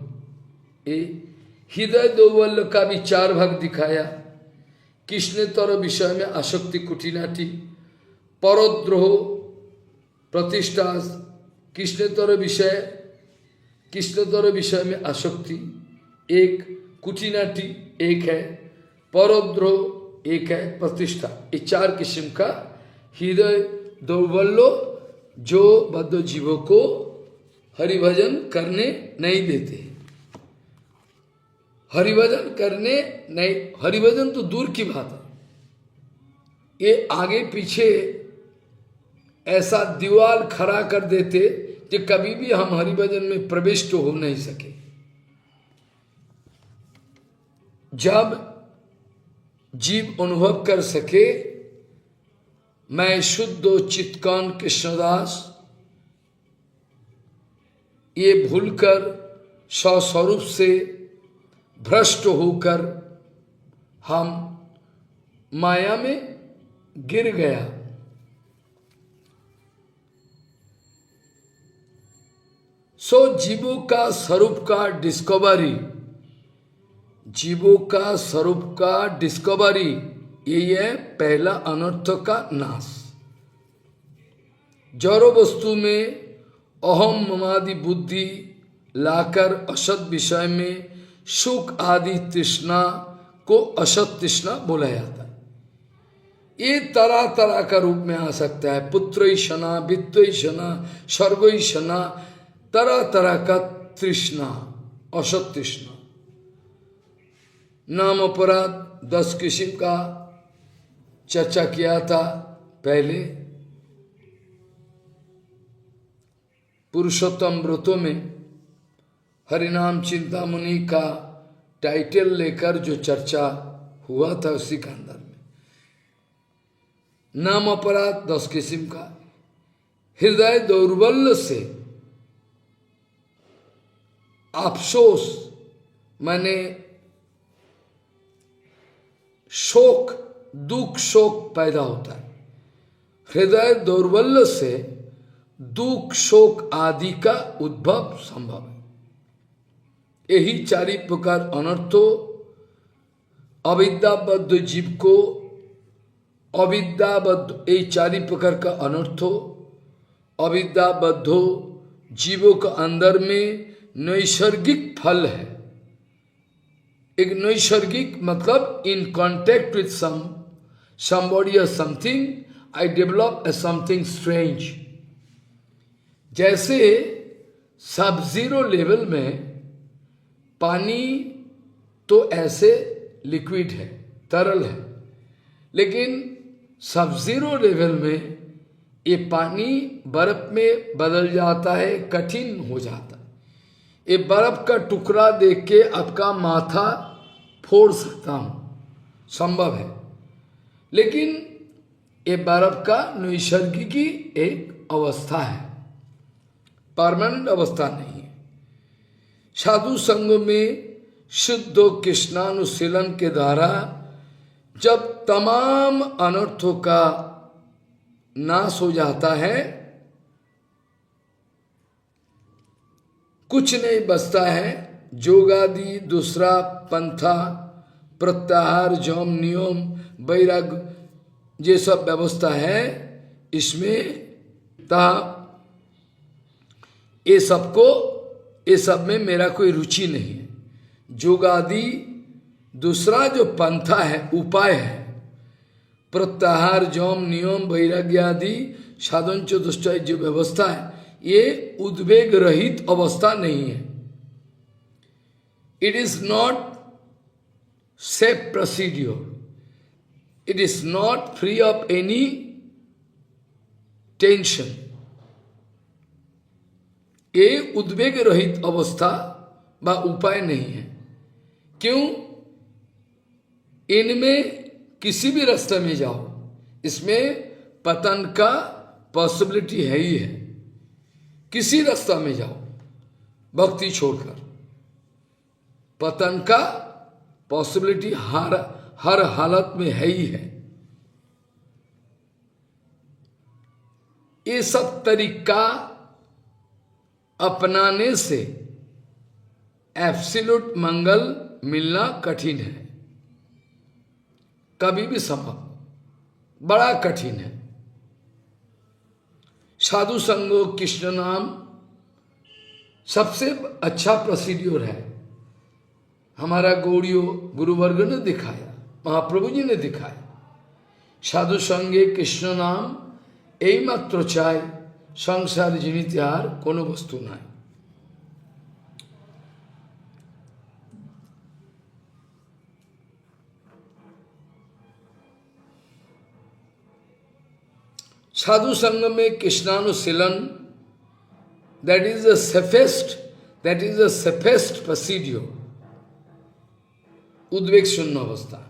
ये हृदय दौर्बल्य का भी चार भाग दिखाया। कृष्णेतर विषय में आसक्ति कुटिनाटी, परद्रोह प्रतिष्ठा, कृष्णेतर विषय में आसक्ति एक, कुटिनाटी एक है, परद्रोह एक है, प्रतिष्ठा। ये चार किस्म का हृदय दौर्बल्य जो बद्ध जीवों को हरिभजन करने नहीं देते। हरिभजन करने नहीं, हरिभजन तो दूर की बात है, ये आगे पीछे ऐसा दीवार खड़ा कर देते कि कभी भी हम हरिभजन में प्रविष्ट हो नहीं सके। जब जीव अनुभव कर सके मैं शुद्ध चित्कान कृष्णदास, ये भूलकर स्वस्वरूप से भ्रष्ट होकर हम माया में गिर गया। सो जीवों का स्वरूप का डिस्कवरी, जीवों का स्वरूप का डिस्कवरी, ये है पहला अनर्थ का नाश। जड़ वस्तु में अहम ममादि बुद्धि लाकर असत विषय में सुख आदि तृष्णा को असत तृष्णा बोला जाता है। ये तरह तरह का रूप में आ सकता है, पुत्रैषणा, वित्तैषणा, सर्वैषणा, तरह तरह का तृष्णा, असत तृष्णा। नाम अपराध 10 किस्म का चर्चा किया था पहले पुरुषोत्तम व्रतों में। हरिनाम चिंतामणि का टाइटल लेकर जो चर्चा हुआ था उसी के अंदर में नाम अपराध 10 किस्म का। हृदय दौर्बल्य से अफसोस माने शोक, दुख शोक पैदा होता है। हृदय दौर्बल्य से दुख शोक आदि का उद्भव संभव है। यही चारि प्रकार अनर्थों अविद्याबद्ध जीव को, अविद्याबद्ध ये चारि प्रकार का अनर्थों अविद्याबद्ध जीवों के अंदर में नैसर्गिक फल है। एक नैसर्गिक मतलब in contact with some somebody or something, I develop as something strange. जैसे सब जीरो लेवल में पानी तो ऐसे लिक्विड है, तरल है, लेकिन सब जीरो लेवल में ये पानी बर्फ में बदल जाता है, कठिन हो जाता है। ये बर्फ का टुकड़ा देख के आपका माथा फोड़ सकता हूं, संभव है, लेकिन ये बर्फ का नैसर्गिकी एक अवस्था है, परमानेंट अवस्था नहीं है। साधु संग में शुद्ध कृष्णानुशीलन के द्वारा जब तमाम अनर्थों का नाश हो जाता है, कुछ नहीं बचता है, जोगादि दूसरा पंथा, प्रत्याहार, जम, नियम, वैराग्य, ये सब व्यवस्था है, इसमें ता ये सब में मेरा कोई रुचि नहीं है। जोगादि दूसरा जो पंथा है, उपाय है, प्रत्याहार, जम, नियम, वैराग्य आदि साधन चतुष्टय जो व्यवस्था है, ये उद्वेग रहित अवस्था नहीं है। It is not safe procedure, it is not free of any tension. ये उद्वेग रहित अवस्था व उपाय नहीं है। क्यों? इनमें किसी भी रास्ते में जाओ, इसमें पतन का पॉसिबिलिटी है ही है। किसी रास्ता में जाओ भक्ति छोड़कर, पतन का पॉसिबिलिटी हर हालत में है ही है। ये सब तरीका अपनाने से एब्सोल्यूट मंगल मिलना कठिन है, कभी भी संभव, बड़ा कठिन है। साधु संगो कृष्ण नाम सबसे अच्छा प्रोसीड्योर है। हमारा गौड़ियो गुरुवर्ग ने दिखाया, महाप्रभु जी ने दिखाया। साधु संगे कृष्ण नाम यही मात्र चाय, संसार जीवित यार कोनो वस्तु নাই। साधु संग में कृष्णानुशीलन, that is the safest procedure, उद्वेग शून्य अवस्था।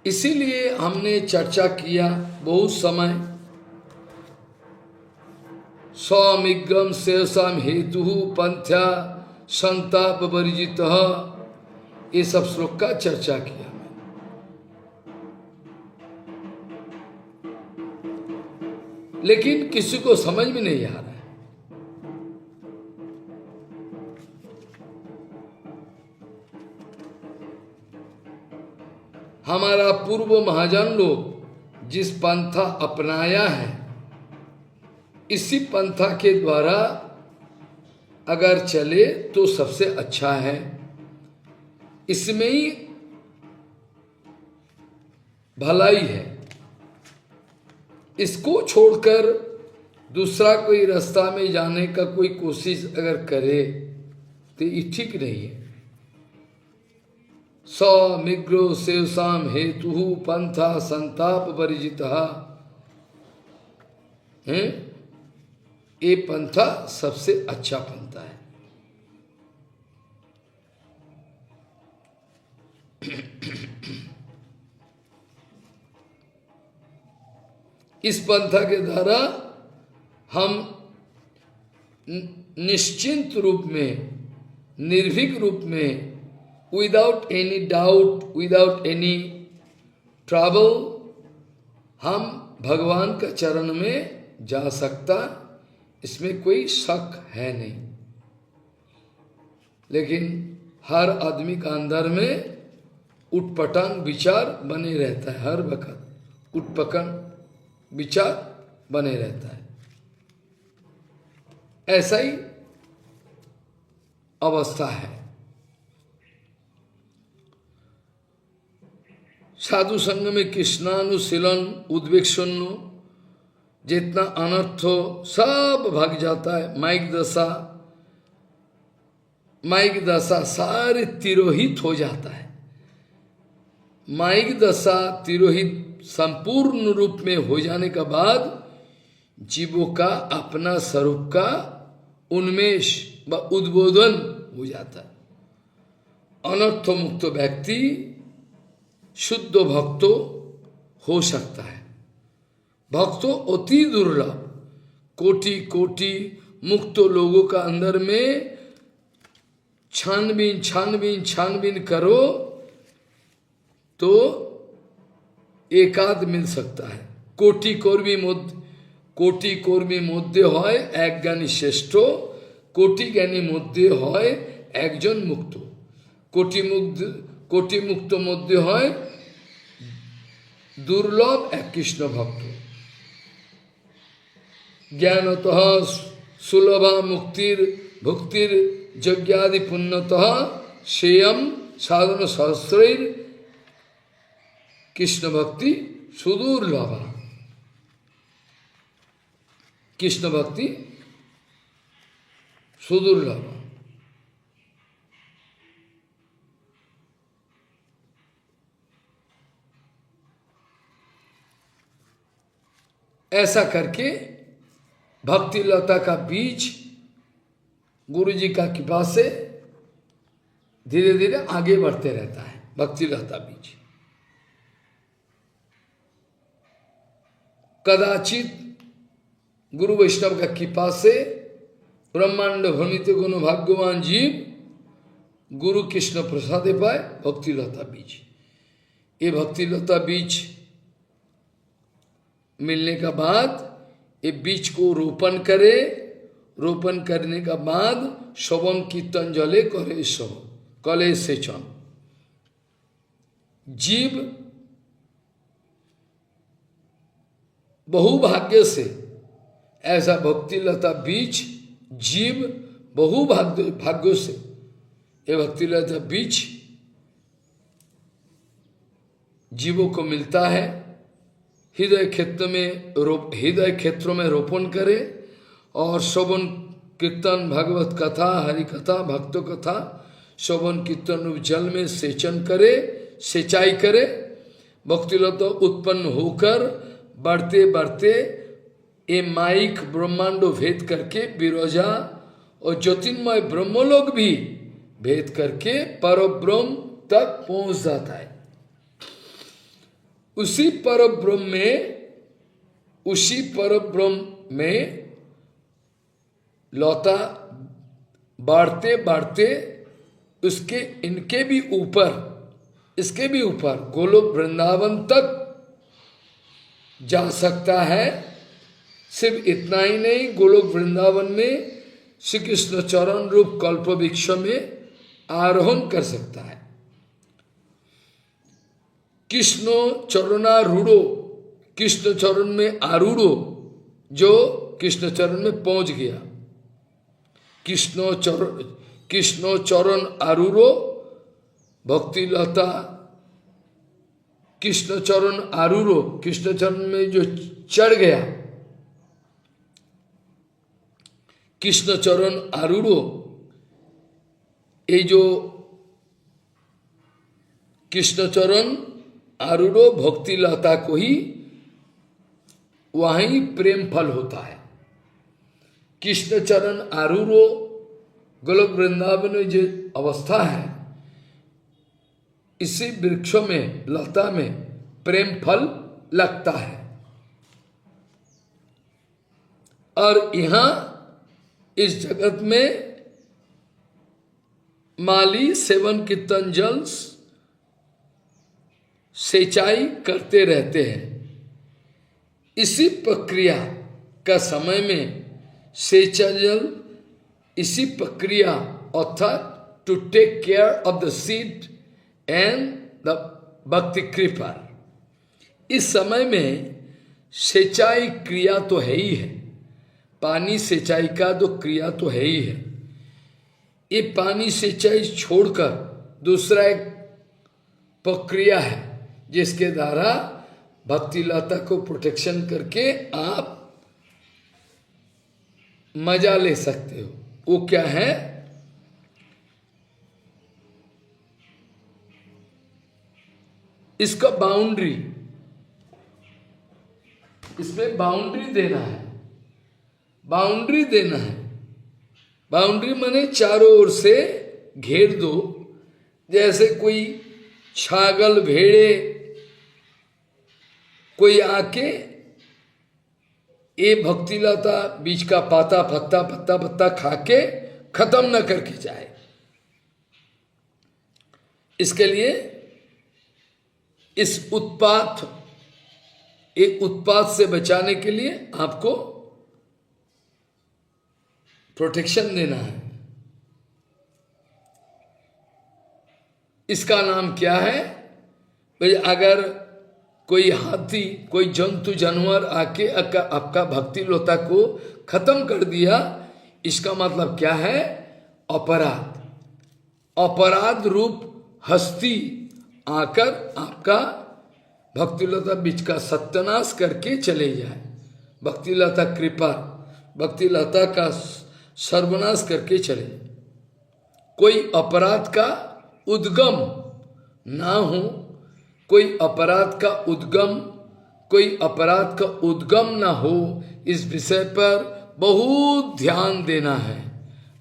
इसीलिए हमने चर्चा किया बहुत समय, सौमिग्रम शेषम हेतु पंथ्या संताप वर्जित, ये सब श्लोक का चर्चा किया। लेकिन किसी को समझ में नहीं आ रहा है। हमारा पूर्व महाजन लोग जिस पंथा अपनाया है, इसी पंथा के द्वारा अगर चले तो सबसे अच्छा है। इसमें ही भलाई है। इसको छोड़कर दूसरा कोई रास्ता में जाने का कोई कोशिश अगर करे तो ये ठीक नहीं है। सौमिग्रो शेषाम हेतु पंथा संताप वर्जित, ये पंथा सबसे अच्छा पंथा है। इस पंथा के द्वारा हम निश्चिंत रूप में, निर्भीक रूप में, without any doubt, without any trouble, हम भगवान का चरण में जा सकता, इसमें कोई शक है नहीं। लेकिन हर आदमी का अंदर में उटपटांग विचार बने रहता है, हर वक्त उटपटांग विचार बने रहता है। ऐसा ही अवस्था है। साधु संग में कृष्णानुशीलन उद्वेग शून्य, जितना अनर्थ हो सब भाग जाता है। माइक दशा सारे तिरोहित हो जाता है। माइक दशा तिरोहित संपूर्ण रूप में हो जाने के बाद जीवों का अपना स्वरूप का उन्मेष व उद्बोधन हो जाता है। अनर्थ मुक्त व्यक्ति शुद्ध भक्तो हो सकता है। भक्तो अति दुर्लभ, कोटि कोटि मुक्त लोगों का अंदर में छानबीन करो तो एकाध मिल सकता है। कोटि কর্মী মধ্যে হয় এক জ্ঞানী শ্রেষ্ঠ, কোটি জ্ঞানী মধ্যে হয় একজন মুক্ত, কোটি মুক্ত মধ্যে হয় দুর্লভ এক কৃষ্ণ ভক্ত। জ্ঞানতঃ সুলভা মুক্তির ভক্তির যজ্ঞাদি পুণ্যতঃ শ্রেয়ম সাধন সহস্রৈর কৃষ্ণ ভক্তি সুদুর্লভা। कृष्ण भक्ति सुदुर्लभ। ऐसा करके भक्ति लता का बीज गुरु जी का कृपा से धीरे धीरे आगे बढ़ते रहता है। भक्ति लता बीज कदाचित गुरु वैष्णव का कृपा से ब्रह्मांड भ्रमित गुण भाग्यवान जीव गुरु कृष्ण प्रसाद पाए भक्ति लता बीज। ये भक्ति लता बीज मिलने का बाद ये बीज को रोपण करे, रोपण करने का बाद शवम कीर्तन जले करे शव कले सेचन। जीव बहुभाग्य से ऐसा भक्ति लता बीज जीव भाग्यों से ये भक्ति लता बीज जीवों को मिलता है। हृदय क्षेत्रों में रोपण करे और श्रवण कीर्तन भगवत कथा हरि कथा भक्तों कथा श्रवण कीर्तन जल में सेचन करे, सिंचाई करे। भक्ति लता उत्पन्न होकर बढ़ते बढ़ते ये माइक ब्रह्मांड भेद करके विरोजा और ज्योतिर्मय ब्रह्मलोक भी भेद करके परब्रह्म तक पहुंच जाता है। उसी परब्रह्म में लौटा बढ़ते बढ़ते उसके इनके भी ऊपर इसके भी ऊपर गोलोक वृंदावन तक जा सकता है। सिर्फ इतना ही नहीं, गोलोक वृंदावन में श्री कृष्ण चरण रूप कल्प वृक्ष में आरोहण कर सकता है। कृष्ण चरणारूढ़ो, कृष्ण चरण में आरूढ़ो जो कृष्ण चरण में पहुंच गया। कृष्ण चरण आरूढ़ो भक्ति लता कृष्ण चरण आरूढ़ो, कृष्ण चरण में जो चढ़ गया कृष्ण चरण आरूढ़ो, ये जो कृष्ण चरण आरूढ़ो भक्ति लता को ही वहीं प्रेम फल होता है। कृष्ण चरण आरूढ़ो गोलोक वृंदावन में जो अवस्था है इसी वृक्ष में लता में प्रेम फल लगता है। और यहाँ इस जगत में माली सेवन कीर्तन जल सिंचाई करते रहते हैं। इसी प्रक्रिया का समय में सिंचाई जल इसी प्रक्रिया अर्थात to take care of the seed and the भक्ति कृपा, इस समय में सिंचाई क्रिया तो है ही है। पानी सिंचाई का तो क्रिया तो है ही है। ये पानी सिंचाई छोड़कर दूसरा एक प्रक्रिया है जिसके द्वारा भक्ति लता को प्रोटेक्शन करके आप मजा ले सकते हो। वो क्या है? इसका बाउंड्री, इसमें बाउंड्री देना है, बाउंड्री देना है। बाउंड्री माने चारों ओर से घेर दो। जैसे कोई छागल भेड़े कोई आके ये भक्ति लता बीच का पाता पत्ता पत्ता पत्ता खाके खत्म न करके जाए। इसके लिए इस उत्पात, एक उत्पात से बचाने के लिए आपको प्रोटेक्शन देना है। इसका नाम क्या है? भाई अगर कोई हाथी, कोई जंतु जानवर आके आपका भक्ति लता को खत्म कर दिया, इसका मतलब क्या है? अपराध। अपराध रूप हस्ती आकर आपका भक्ति लता बीच का सत्यानाश करके चले जाए। भक्ति लता कृपा, भक्ति लता का सर्वनाश करके चले। कोई अपराध का उद्गम ना हो, कोई अपराध का उद्गम, कोई अपराध का उद्गम ना हो, इस विषय पर बहुत ध्यान देना है।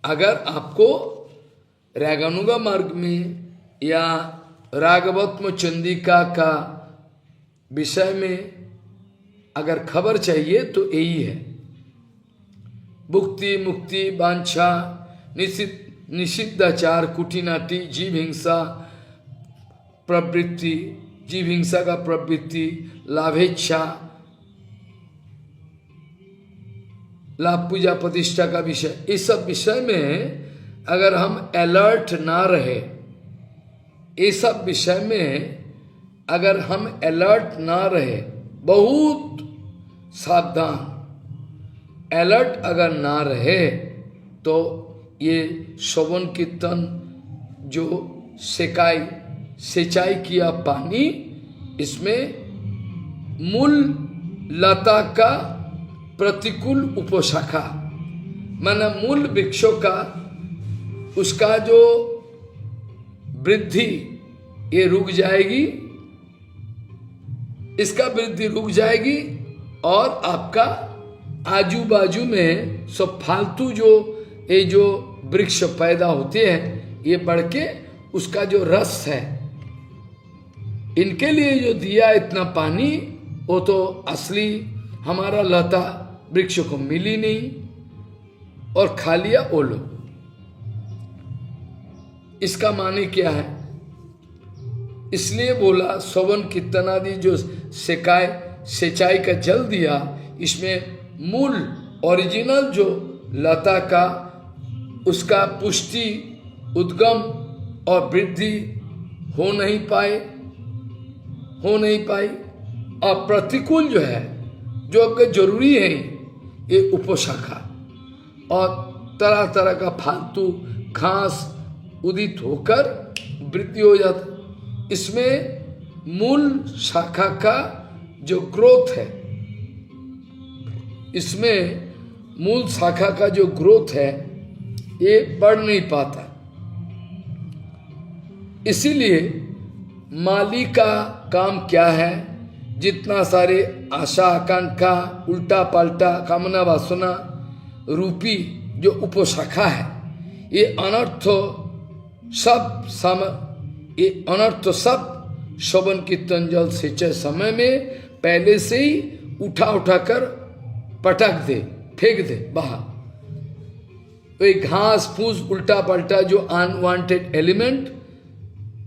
अगर आपको रागानुगा मार्ग में या रागवत्म चंदिका का विषय में अगर खबर चाहिए तो यही है। भुक्ति मुक्ति वांछा निषिद्धाचार कुटिनाटी जीव हिंसा प्रवृत्ति, जीव हिंसा का प्रवृत्ति, लाभेच्छा, लाभ पूजा प्रतिष्ठा का विषय, इस सब विषय में अगर हम अलर्ट ना रहे, इस सब विषय में अगर हम अलर्ट ना रहे, बहुत सावधान, अलर्ट अगर ना रहे तो ये श्रवण कीर्तन जो सिंचाई किया पानी, इसमें मूल लता का प्रतिकूल उपशाखा माना मूल वृक्षों का उसका जो वृद्धि ये रुक जाएगी, इसका वृद्धि रुक जाएगी और आपका आजू बाजू में सब फालतू जो ये जो वृक्ष पैदा होते हैं ये बढ़ के उसका जो रस है, इनके लिए जो दिया इतना पानी, वो तो असली हमारा लता वृक्ष को मिली नहीं और खा लिया वो लोग। इसका माने क्या है? इसलिए बोला श्रवण कीर्तन आदि जो सिंचाई का जल दिया, इसमें मूल ओरिजिनल जो लता का उसका पुष्टि उद्गम और वृद्धि हो नहीं पाई। और प्रतिकूल जो है, जो आपके जरूरी है, ये उपशाखा और तरह तरह का फालतू घास उदित होकर वृद्धि हो जाता। इसमें मूल शाखा का जो ग्रोथ है, इसमें मूल शाखा का जो ग्रोथ है ये बढ़ नहीं पाता। इसीलिए माली का काम क्या है? जितना सारे आशा आकांक्षा उल्टा पल्टा कामना वासना रूपी जो उपशाखा है, ये अनर्थ सब श्रवण कीर्तन जल सिंचाई समय में पहले से ही उठा कर पटक दे, फेंक दे बाहर। तो घास फूस उल्टा पल्टा जो अनवांटेड एलिमेंट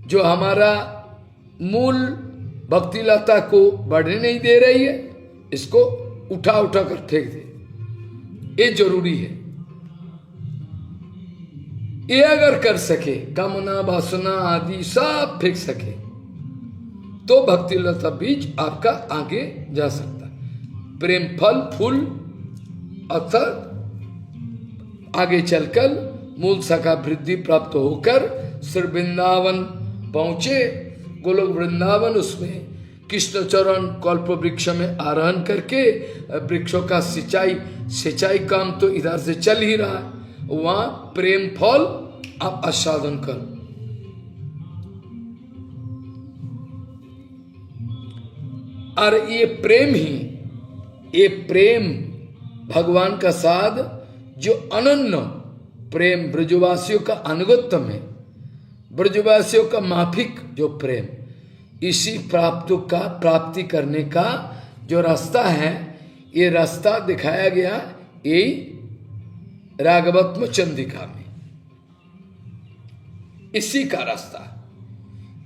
जो हमारा मूल भक्ति लता को बढ़ने नहीं दे रही है, इसको उठा कर फेंक दे, ये जरूरी है। ये अगर कर सके, कामना वासना आदि सब फेंक सके, तो भक्ति लता बीज आपका आगे जा सकता है। प्रेम फल फूल अर्थात आगे चलकर मूल शाखा वृद्धि प्राप्त होकर श्री वृंदावन पहुंचे, गोलोक वृंदावन, उसमें कृष्ण चरण कल्प वृक्ष में आरोहण करके वृक्षों का सिंचाई काम तो इधर से चल ही रहा है, वहां प्रेम फल आप आस्वादन कर। और ये प्रेम भगवान का साथ जो अनन्य प्रेम ब्रजवासियों का अनुगत्य में, ब्रजवासियों का माफिक जो प्रेम, इसी प्राप्ति करने का जो रास्ता है, ये रास्ता दिखाया गया यही राघवत्म चंद्रिका में, इसी का रास्ता।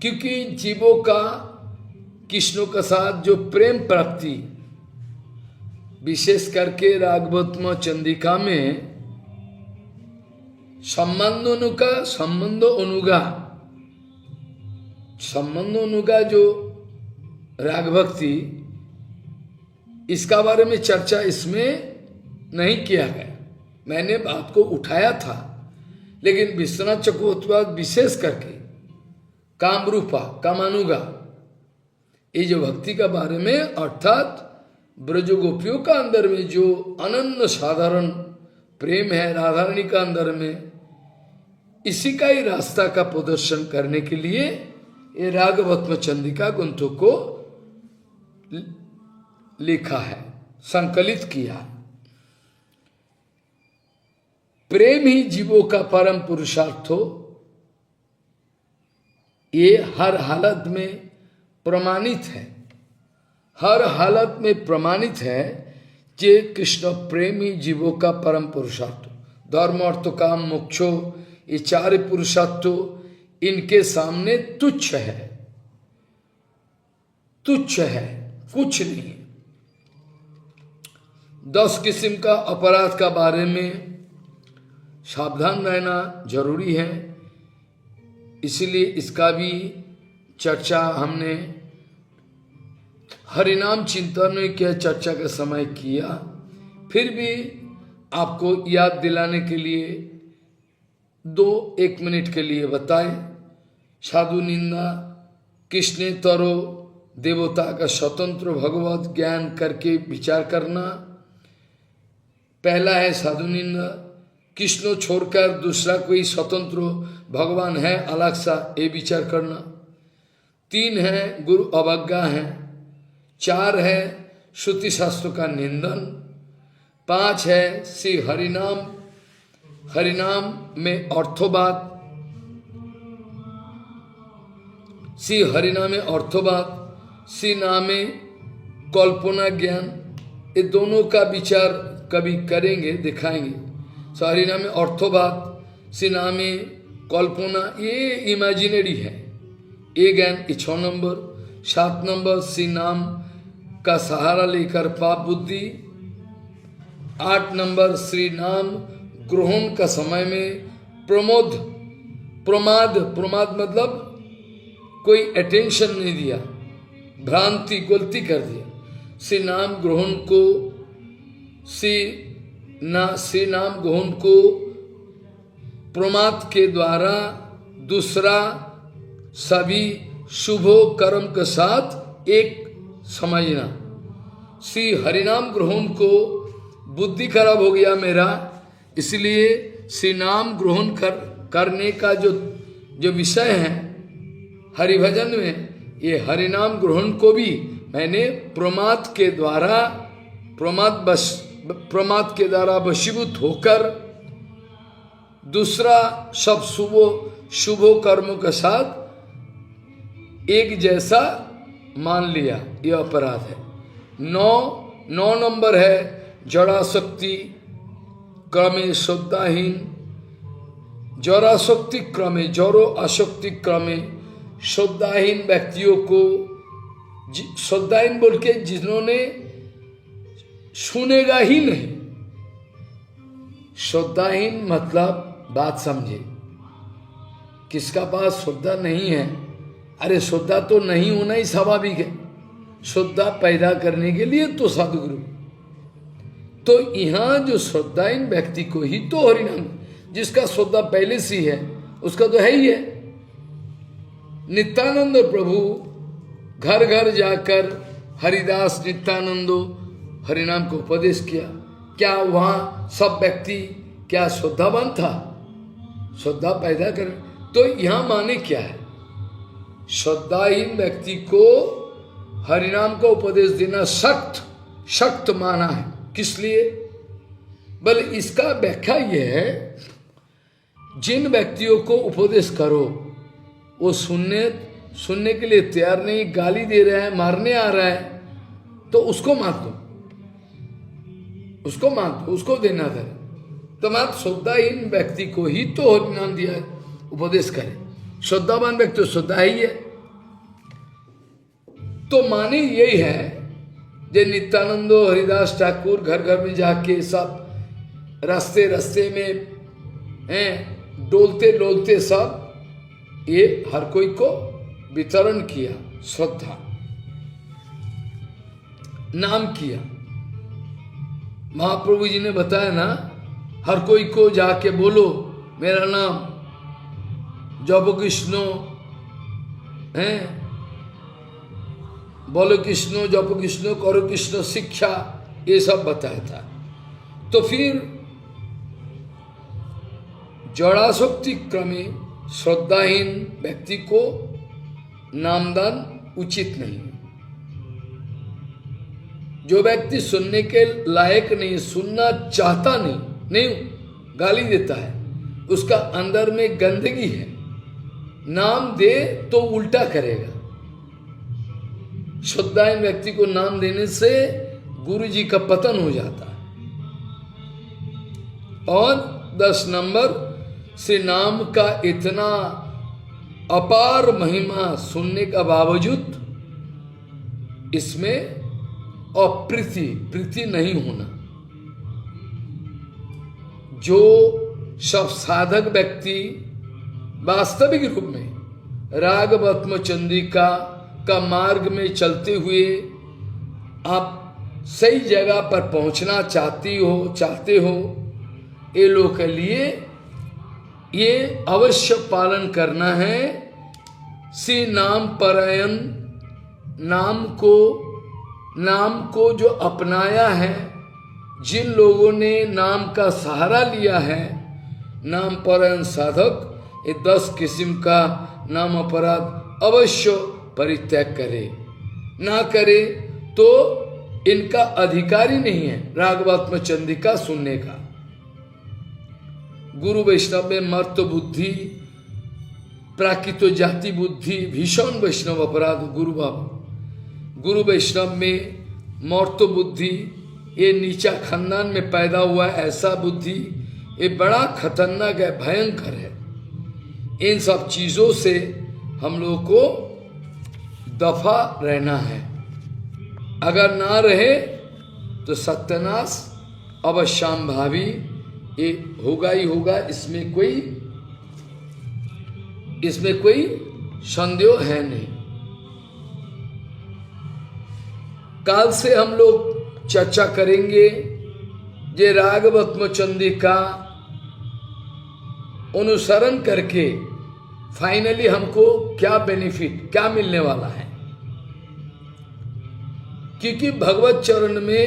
क्योंकि जीवों का कृष्णों के साथ जो प्रेम प्राप्ति, विशेष करके राघवत्म चंद्रिका में संबंध अनुगा जो राग भक्ति, इसका बारे में चर्चा इसमें नहीं किया गया। मैंने बात को उठाया था, लेकिन विश्वनाथ चक्रवर्ती विशेष करके कामरूपा कामानुगा, ये जो भक्ति का बारे में, अर्थात ब्रज गोपियों का अंदर में जो अनन्य साधारण प्रेम है राधारानी का अंदर में, इसी का ही रास्ता का प्रदर्शन करने के लिए ये राघवत्म चंद्रिका ग्रंथों को लिखा है, संकलित किया। प्रेम ही जीवों का परम पुरुषार्थ हो, ये हर हालत में प्रमाणित है, हर हालत में प्रमाणित है जे कृष्ण प्रेम ही जीवों का परम पुरुषार्थ। धर्म अर्थ काम मोक्षो, ये चार पुरुषार्थ इनके सामने तुच्छ है, तुच्छ है, कुछ नहीं। 10 किस्म का अपराध का बारे में सावधान रहना जरूरी है, इसलिए इसका भी चर्चा हमने हरिनाम चिंतन में क्या चर्चा के समय किया। फिर भी आपको याद दिलाने के लिए 1 मिनट के लिए बताएं। साधु निंदा, कृष्ण तरो देवता का स्वतंत्र भगवत ज्ञान करके विचार करना। पहला है साधु निंदा, कृष्ण छोड़कर दूसरा कोई स्वतंत्र भगवान है अलग सा, ये विचार करना। 3 है गुरु अवज्ञा है। 4 है श्रुति शास्त्र का निंदन। 5 है श्री हरिनाम, हरिनाम में अर्थोबाद, श्री हरिनाम में अर्थोबाद, श्री नामे कल्पना ज्ञान। ये दोनों का विचार कभी करेंगे, दिखाएंगे। सो हरिनाम में अर्थोबाद, श्री नामे कल्पना, ये इमेजिनरी है, ये ज्ञान। 6 नंबर। 7 नंबर श्री नाम का सहारा लेकर पाप बुद्धि। 8 नंबर श्री नाम ग्रहण का समय में प्रमाद मतलब कोई अटेंशन नहीं दिया, भ्रांति गलती कर दिया। श्री नाम ग्रहण को, श्री नाम ग्रहण को प्रमाद के द्वारा दूसरा सभी शुभ कर्म के साथ एक समझना। श्री हरिनाम ग्रहण को बुद्धि खराब हो गया मेरा, इसलिए श्री नाम ग्रहण करने का जो विषय है हरिभजन में, ये हरिनाम ग्रहण को भी मैंने प्रमाद के द्वारा वशीभूत होकर दूसरा सब शुभ कर्मों के साथ एक जैसा मान लिया, यह अपराध है। 9 नंबर है जड़ाशक्ति क्रमे श्रद्धाहीन, जड़ाशक्ति क्रमे, जड़ो आशक्ति क्रमे श्रद्धाहीन व्यक्तियों को, श्रद्धाहीन बोल के जिन्होंने सुनेगा ही नहीं। श्रद्धाहीन मतलब बात समझे, किसका पास श्रद्धा नहीं है, अरे श्रद्धा तो नहीं होना ही स्वाभाविक है। श्रद्धा पैदा करने के लिए तो साधुगुरु, तो यहाँ जो श्रद्धाहीन व्यक्ति को ही तो हरिनाम, जिसका श्रद्धा पहले से है उसका तो है ही है। नित्यानंद प्रभु घर घर जाकर हरिदास नित्यानंदो हरिनाम को उपदेश किया। क्या वहाँ सब व्यक्ति क्या श्रद्धावान था? श्रद्धा पैदा कर, तो यहाँ माने क्या है? श्रद्धाहीन व्यक्ति को हरिनाम का उपदेश देना सख्त माना है। किस लिए? बल इसका व्याख्या यह है, जिन व्यक्तियों को उपदेश करो वो सुनने के लिए तैयार नहीं, गाली दे रहा है, मारने आ रहा है, तो उसको मार दो, उसको देना था। तो मात्र श्रद्धाहीन व्यक्ति को ही तो हरिनाम दिया है, उपदेश करे। श्रद्धावान व्यक्ति तो श्रद्धा ही है। तो माने यही है, जे नित्यानंदो हरिदास ठाकुर घर घर में जाके सब रास्ते में हैं डोलते सब ये हर कोई को वितरण किया, श्रद्धा नाम किया। महाप्रभु जी ने बताया ना, हर कोई को जाके बोलो मेरा नाम जप कृष्णो है, बोलो कृष्णो जप कृष्णो करो कृष्ण शिक्षा, ये सब बताया था। तो फिर जड़ाशक्ति क्रमे श्रद्धाहीन व्यक्ति को नामदान उचित नहीं। जो व्यक्ति सुनने के लायक नहीं, सुनना चाहता नहीं गाली देता है, उसका अंदर में गंदगी है, नाम दे तो उल्टा करेगा। श्रद्धाहीन व्यक्ति को नाम देने से गुरु जी का पतन हो जाता है। और 10 नंबर से नाम का इतना अपार महिमा सुनने का बावजूद इसमें प्रीति नहीं होना। जो सब साधक व्यक्ति वास्तविक रूप में राग भस्म चंद्रिका का मार्ग में चलते हुए आप सही जगह पर पहुंचना चाहते हो, ये लोग के लिए ये अवश्य पालन करना है। श्री नाम परायण, नाम को जो अपनाया है, जिन लोगों ने नाम का सहारा लिया है, नाम परायण साधक ये 10 किस्म का नाम अपराध अवश्य परित्याग करे। ना करे तो इनका अधिकारी नहीं है रागवात्म चंद्रिका सुनने का। गुरु वैष्णव में मर्त बुद्धि, प्राकृत जाति बुद्धि, भीषण वैष्णव अपराध। गुरु वैष्णव में मर्त बुद्धि, ये नीचा खानदान में पैदा हुआ ऐसा बुद्धि, ये बड़ा खतरनाक है, भयंकर है। इन सब चीजों से हम लोग को दफा रहना है। अगर ना रहे तो सत्यानाश अवश्यंभावी ये होगा ही होगा, इसमें कोई संदेह है नहीं। काल से हम लोग चर्चा करेंगे जे रागवत्म चंद्रिका अनुसरण करके फाइनली हमको क्या बेनिफिट, क्या मिलने वाला है। क्योंकि भगवत चरण में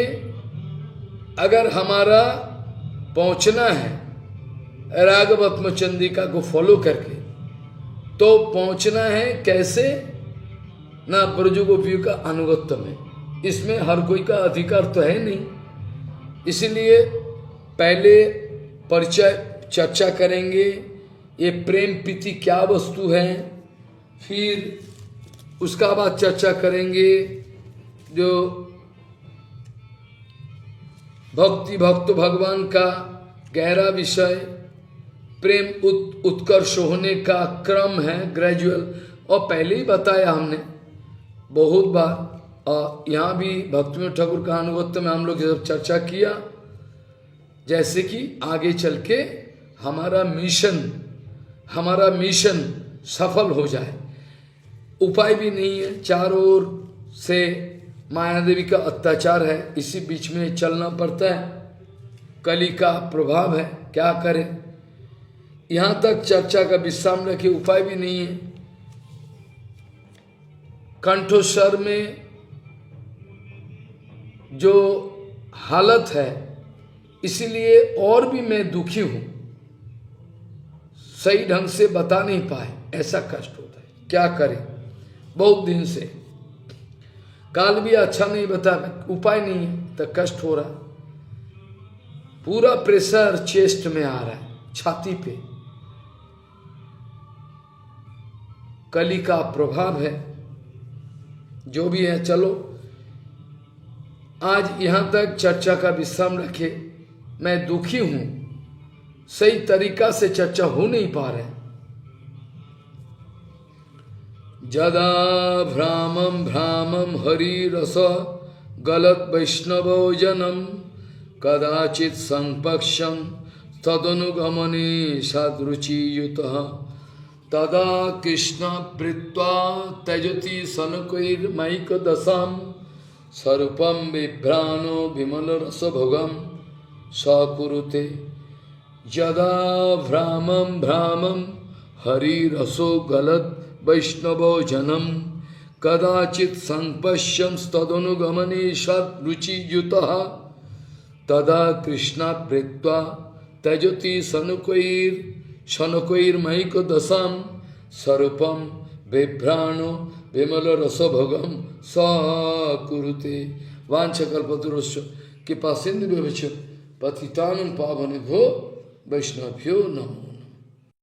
अगर हमारा पहुंचना है रागवत्म चंद्रिका को फॉलो करके, तो पहुंचना है कैसे? ना ब्रज गोपियों का अनुगत्य में, इसमें हर कोई का अधिकार तो है नहीं। इसलिए पहले परिचय चर्चा करेंगे, ये प्रेम प्रीति क्या वस्तु है, फिर उसका बाद चर्चा करेंगे जो भक्त भगवान का गहरा विषय, प्रेम उत्कर्ष होने का क्रम है ग्रेजुअल। और पहले ही बताया हमने बहुत बार, और यहाँ भी भक्तिविनोद ठाकुर का अनुगत्य में हम लोग ये सब चर्चा किया, जैसे कि आगे चल के हमारा मिशन सफल हो जाए। उपाय भी नहीं है, चारों ओर से माया देवी का अत्याचार है, इसी बीच में चलना पड़ता है, कली का प्रभाव है, क्या करें। यहाँ तक चर्चा का विश्राम रखे, उपाय भी नहीं है। कंठोस्वर में जो हालत है, इसीलिए और भी मैं दुखी हूं, सही ढंग से बता नहीं पाए, ऐसा कष्ट होता है। क्या करें, बहुत दिन से काल भी अच्छा नहीं बता, उपाय नहीं है तो कष्ट हो रहा, पूरा प्रेशर चेस्ट में आ रहा है, छाती पे, कली का प्रभाव है। जो भी है, चलो आज यहां तक चर्चा का विश्राम रखे। मैं दुखी हूं, सही तरीका से चर्चा हो नहीं पा रहे। जदा भ्रामम भ्रामम हरि रस गलत वैष्णवो जनम कदाचित संपक्षम तदनुगमने सदरुचि युतः तदा कृष्ण प्रीत्वा त्यजति सनकैर्मैक दशाम स्वरूपम बिभ्रानो विमल रसभोगम सकुरुते। यदा भ्रामम भ्रामम हरि रसो गलत वैष्णवो जनम कदाचित संपश्यम तदनुगमने सदरुचि युतः तदा कृष्ण प्रीत्वा त्यजति शनकैर्मैक दशाम स्वरूपम बिभ्राणो विमल रसभोगम सकुरुते। वांछकल्पतरुश्च कृपा सिंधु पतितानं पावनेभ्यो वैष्णवेभ्यो नमो।